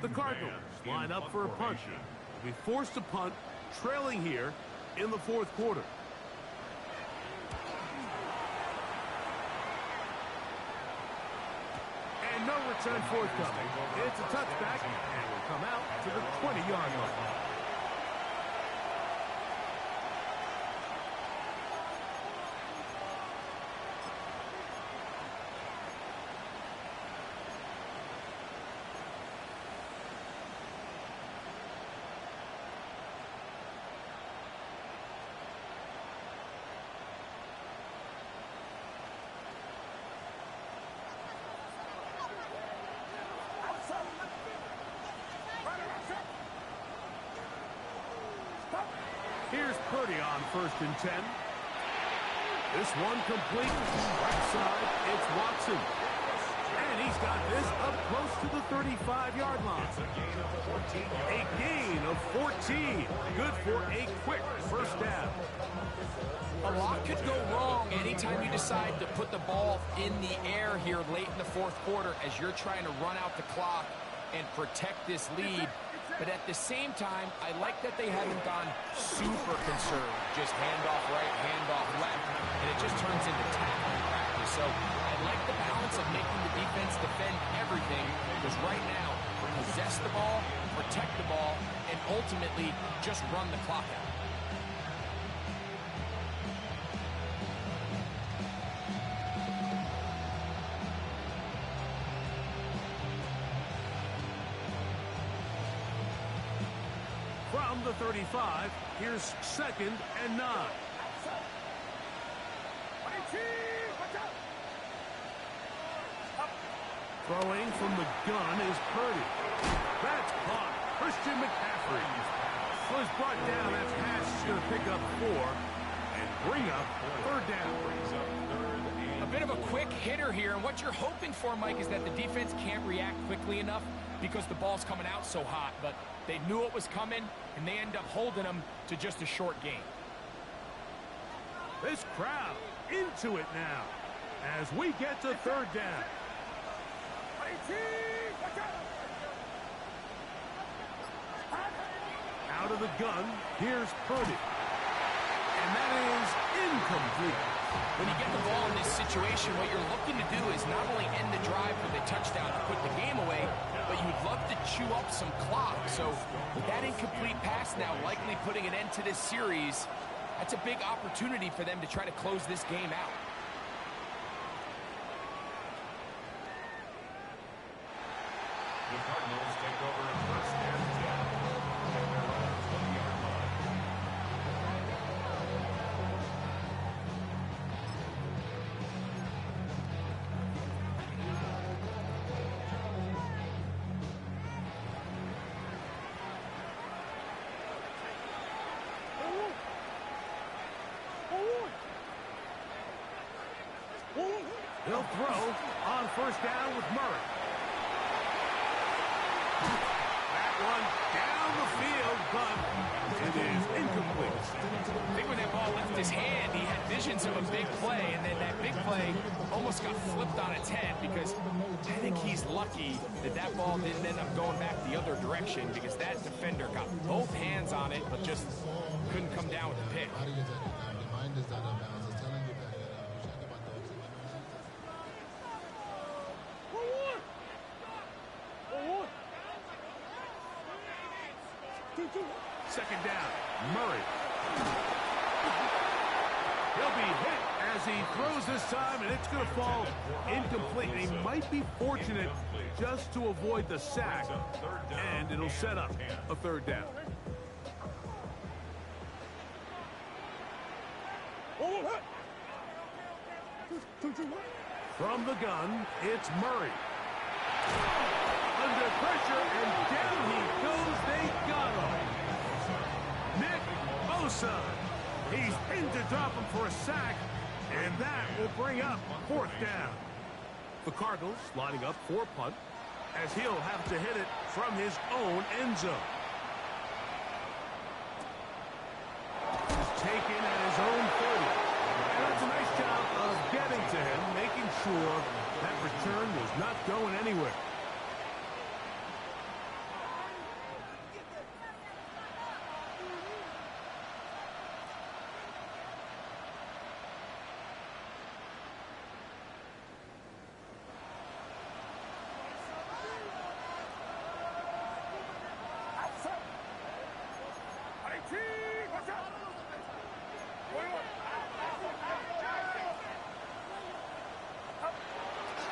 The Cardinals line up for a punt. We forced a punt, trailing here in the fourth quarter. And no return forthcoming. It's a touchback, and will come out to the 20-yard line. Here's Purdy on first and 10. This one complete. Right side, it's Watson. And he's got this up close to the 35-yard line. A gain of 14. Good for a quick first down. A lot could go wrong anytime you decide to put the ball in the air here late in the fourth quarter as you're trying to run out the clock and protect this lead. But at the same time, I like that they haven't gone super conservative. Just handoff right, handoff left, and it just turns into tackling practice. So I like the balance of making the defense defend everything, because right now, possess the ball, protect the ball, and ultimately just run the clock out. From the 35, here's 2nd and 9. Throwing from the gun is Purdy. That's caught. Christian McCaffrey was brought down. That pass is going to pick up 4 and bring up 3rd down. A bit of a quick hitter here, and what you're hoping for, Mike, is that the defense can't react quickly enough because the ball's coming out so hot, but they knew it was coming, and they end up holding them to just a short gain. This crowd into it now as we get to 3rd down. Out of the gun, here's Purdy. And that is incomplete. When you get the ball in this situation, what you're looking to do is not only end the drive with a touchdown to put the game away, but you would love to chew up some clock. So with that incomplete pass now likely putting an end to this series, that's a big opportunity for them to try to close this game out. The Cardinals take over 1st and 10 at their own 20-yard line. He'll throw on 1st down with Murray. That one down the field, but it is incomplete. I think when that ball left his hand, he had visions of a big play, and then that big play almost got flipped on its head, because I think he's lucky that that ball didn't end up going back the other direction, because that defender got both hands on it, but just couldn't come down with the pick. Second down, Murray. He'll be hit as he throws this time, and it's going to fall incomplete. He might be fortunate just to avoid the sack, and it'll set up a 3rd down. From the gun, it's Murray. Under pressure, and down he goes. They got him. Nick Bosa. He's in to drop him for a sack, and that will bring up 4th down. The Cardinals lining up for punt, as he'll have to hit it from his own end zone. He's taken at his own 30. And that's a nice job of getting to him, making sure that return was not going anywhere.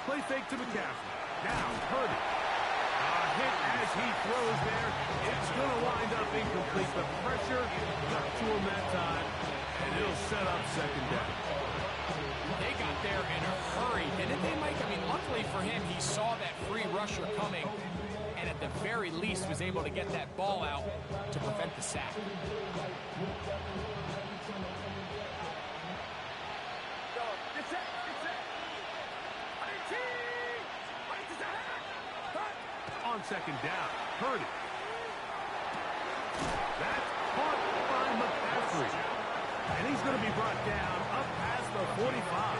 Play fake to McCaffrey. Now, Purdy. A hit as he throws there. It's going to wind up incomplete. The pressure got to him that time, and it'll set up 2nd down. They got there in a hurry, didn't they, Mike? I mean, luckily for him, he saw that free rusher coming, and at the very least was able to get that ball out to prevent the sack. On 2nd down, Purdy. That's caught by McCaffrey. And he's going to be brought down up past the 45.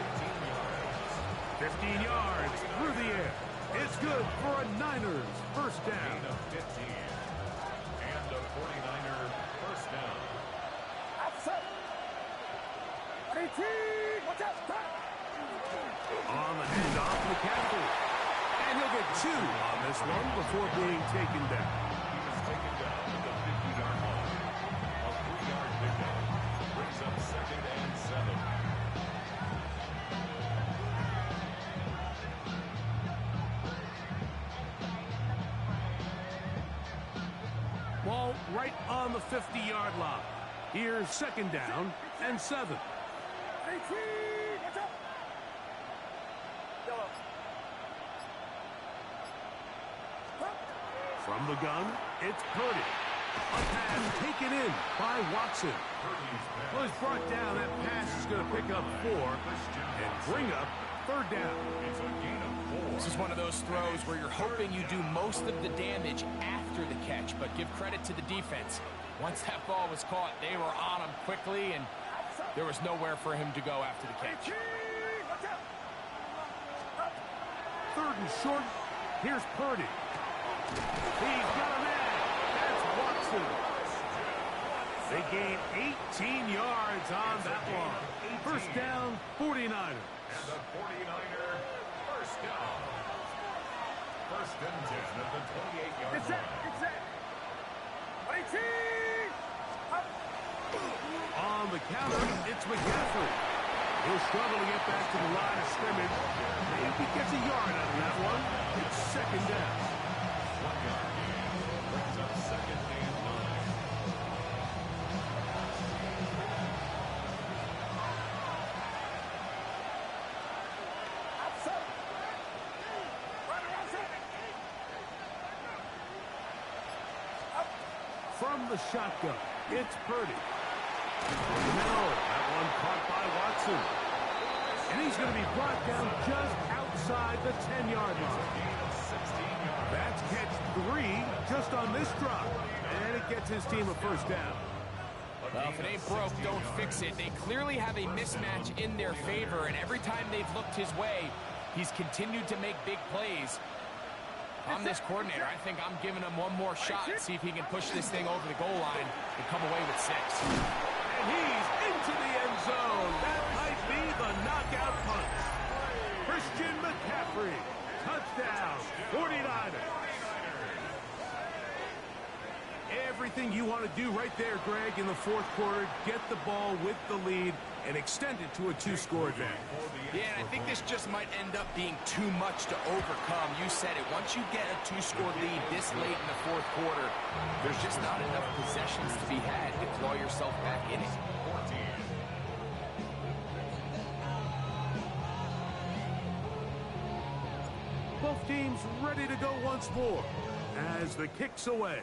15 yards through the air. It's good for a Niners 1st down. 49er first down. On the handoff, McCaffrey. And he'll get 2 on this one before being taken down. He was taken down at the 50-yard line. A 3-yard pickup brings up 2nd and 7. Ball right on the 50-yard line. Here's 2nd down and 7. From the gun, it's Purdy. A pass taken in by Watson. Well, he's brought down. That pass is going to pick up 4 and bring up 3rd down. It's a gain of 4. This is one of those throws where you're hoping you do most of the damage after the catch, but give credit to the defense. Once that ball was caught, they were on him quickly, and there was nowhere for him to go after the catch. 3rd and short. Here's Purdy. He's got a man. That's Watson. They gain 18 yards on that one. First down, 49ers. And the 49er first down. 1st and 10 at the 28-yard line. On the counter, it's McCaffrey. He'll struggle to get back to the line of scrimmage. Maybe he gets a yard out of that one. It's 2nd down. 1-yard gain brings up 2nd and 9. From the shotgun, it's Purdy. No, that one caught by Watson. And he's going to be brought down just outside the 10-yard line. That's catch 3 just on this drop. And it gets his team a first down. Well, if it ain't broke, don't fix it. They clearly have a mismatch in their favor, and every time they've looked his way, he's continued to make big plays. If I'm this coordinator, I think I'm giving him one more shot and see if he can push this thing over the goal line and come away with 6. And he's into the end zone. That might be the knockout punch. Christian McCaffrey. Touchdown. 49ers. Everything you want to do right there, Greg, in the 4th quarter. Get the ball with the lead and extend it to a 2-score advantage. Yeah, and I think this just might end up being too much to overcome. You said it. Once you get a 2-score lead this late in the 4th quarter, there's just not enough possessions to be had to claw yourself back in it. 14. Both teams ready to go once more as the kick's away.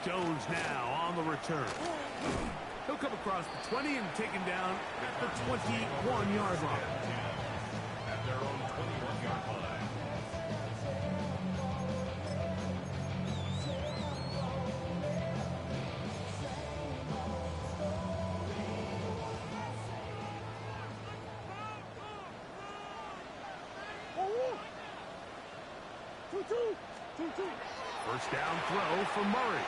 Jones now on the return. He'll come across the 20 and taken down at the 21-yard line. At their own 21-yard line. First down throw for Murray.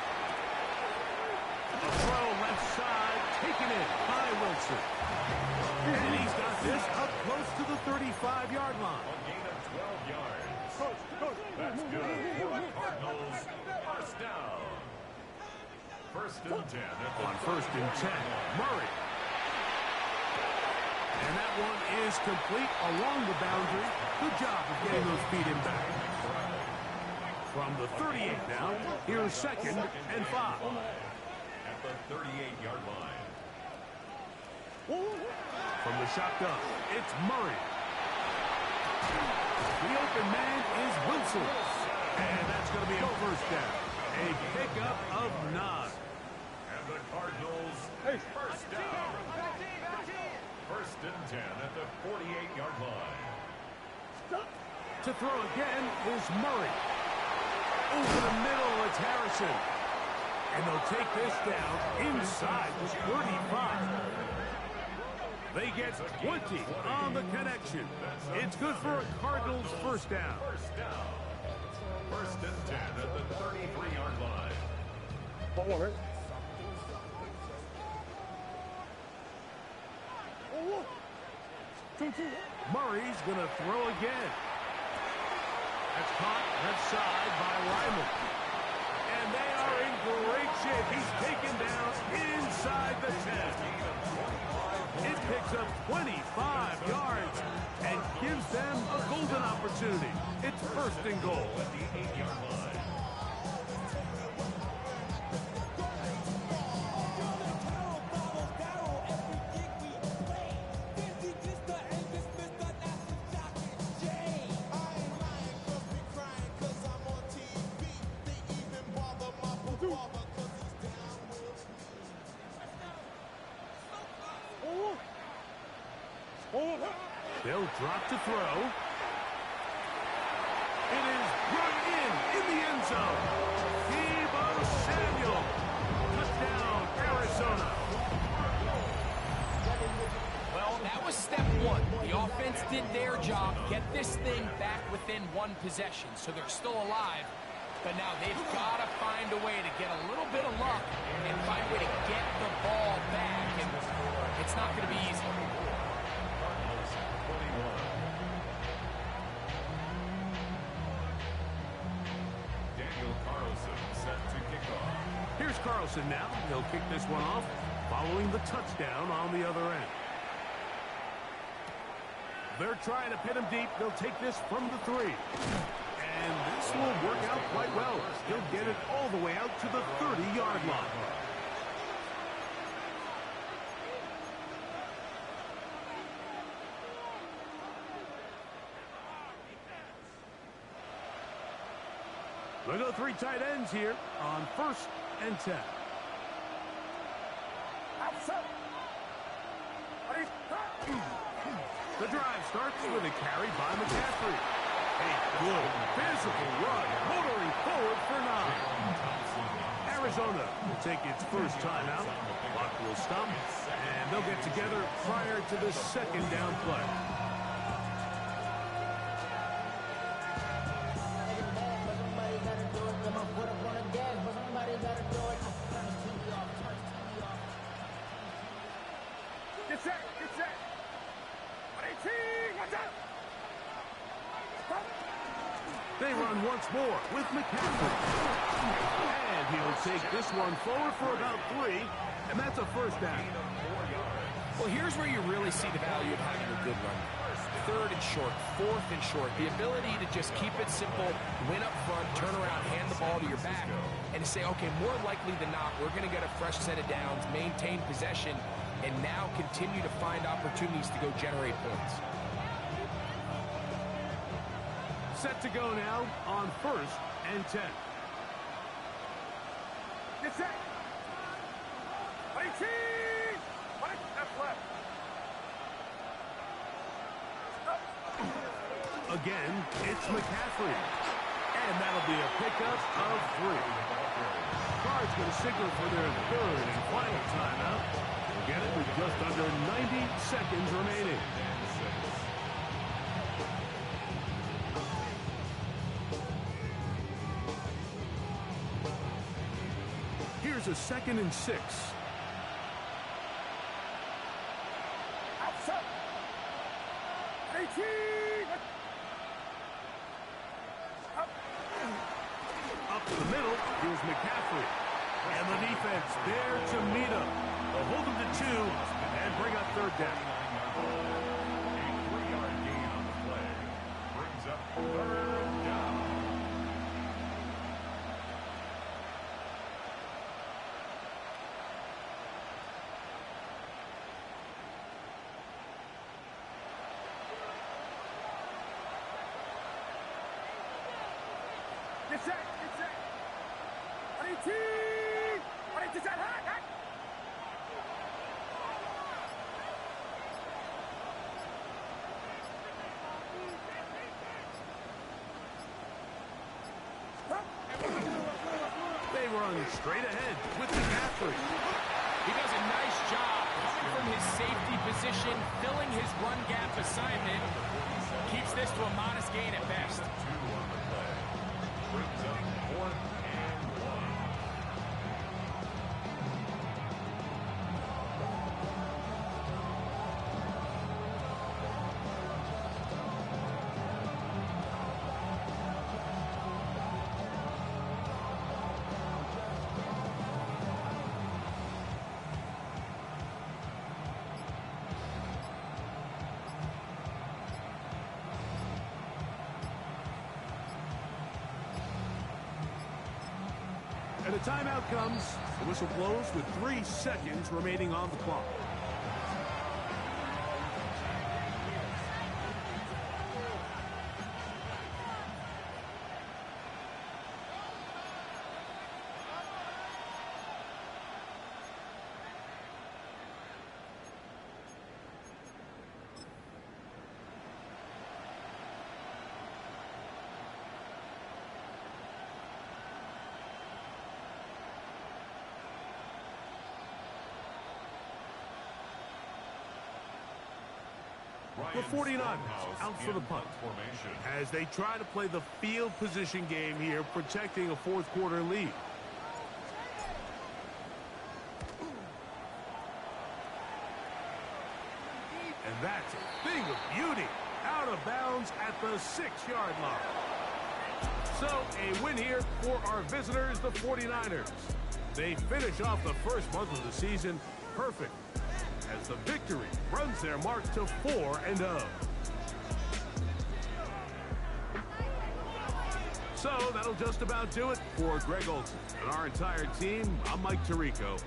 A throw left side, taken in by Wilson. And he's got this up close to the 35-yard line. A gain of 12 yards. That's good for the Cardinals. First down. 1st and 10. On 1st and 10, Murray. And that one is complete along the boundary. Good job of getting those feet in back. From the 38 now, here's 2nd and 5. At the 38-yard line. From the shotgun, it's Murray. The open man is Wilson. And that's going to be a first down. A pickup of 9. And the Cardinals, first down. 1st and 10 at the 48-yard line. To throw again is Murray. Over the middle, it's Harrison. And they'll take this down inside the 35. They get 20 on the connection. It's good for a Cardinals first down. First and 10 at the 33-yard line. Murray's going to throw again. That's caught left side by Lyman. And they are in great shape. He's taken down inside the 10. It picks up 25 yards and gives them a golden opportunity. It's first and goal. At the 8-yard line. They'll drop to throw. It is run in the end zone. Deebo Samuel. Touchdown, Arizona. Well, that was step one. The offense did their job, get this thing back within one possession, so they're still alive. But now they've got to find a way to get a little bit of luck and find a way to get the ball back. And it's not going to be easy. Here's Carlson now. He'll kick this one off following the touchdown on the other end. They're trying to pin him deep. They'll take this from the 3. And this will work out quite well. He'll get it all the way out to the 30-yard line. We'll go 3 tight ends here on first and 10. The drive starts with a carry by McCaffrey. A good physical run, motoring forward for 9. Arizona will take its first timeout. Clock will stop, and they'll get together prior to the second down play. Get set, get set. 18, watch out. They run once more with McCaffrey. And he'll take this one forward for about 3, and that's a first down. Well, here's where you really see the value of having a good run. 3rd and short, 4th and short. The ability to just keep it simple, win up front, turn around, hand the ball to your back, and say, okay, more likely than not, we're going to get a fresh set of downs, maintain possession, and now continue to find opportunities to go generate points. Set to go now on first and 10. Get set. 18. That's left. Again, it's McCaffrey. And that'll be a pickup of 3. Cards going to signal for their 3rd and final timeout. We'll get it with just under 90 seconds remaining. Here's a 2nd and 6. Outside. 18. Up the middle, here's McCaffrey. And the defense there to meet him. They'll hold him to 2 and bring up 3rd down. A 3-yard gain on the play brings up 3rd down. Get set, get set. 18. 18, set, hot. They run straight ahead with McCaffrey. He does a nice job coming from his safety position, filling his run gap assignment. Keeps this to a modest gain at best. 2 on the play. brings up 4th and 1. And a timeout comes. The whistle blows with 3 seconds remaining on the clock. The 49ers out for the punt as they try to play the field position game here, protecting a fourth quarter lead. And that's a thing of beauty, out of bounds at the 6-yard line. So a win here for our visitors, the 49ers. They finish off the first month of the season perfect, as the victory runs their mark to 4-0. So that'll just about do it for Greg Olson and our entire team. I'm Mike Tirico.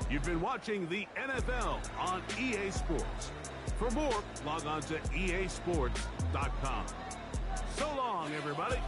You've been watching the NFL on EA Sports. For more, log on to easports.com. So long, everybody.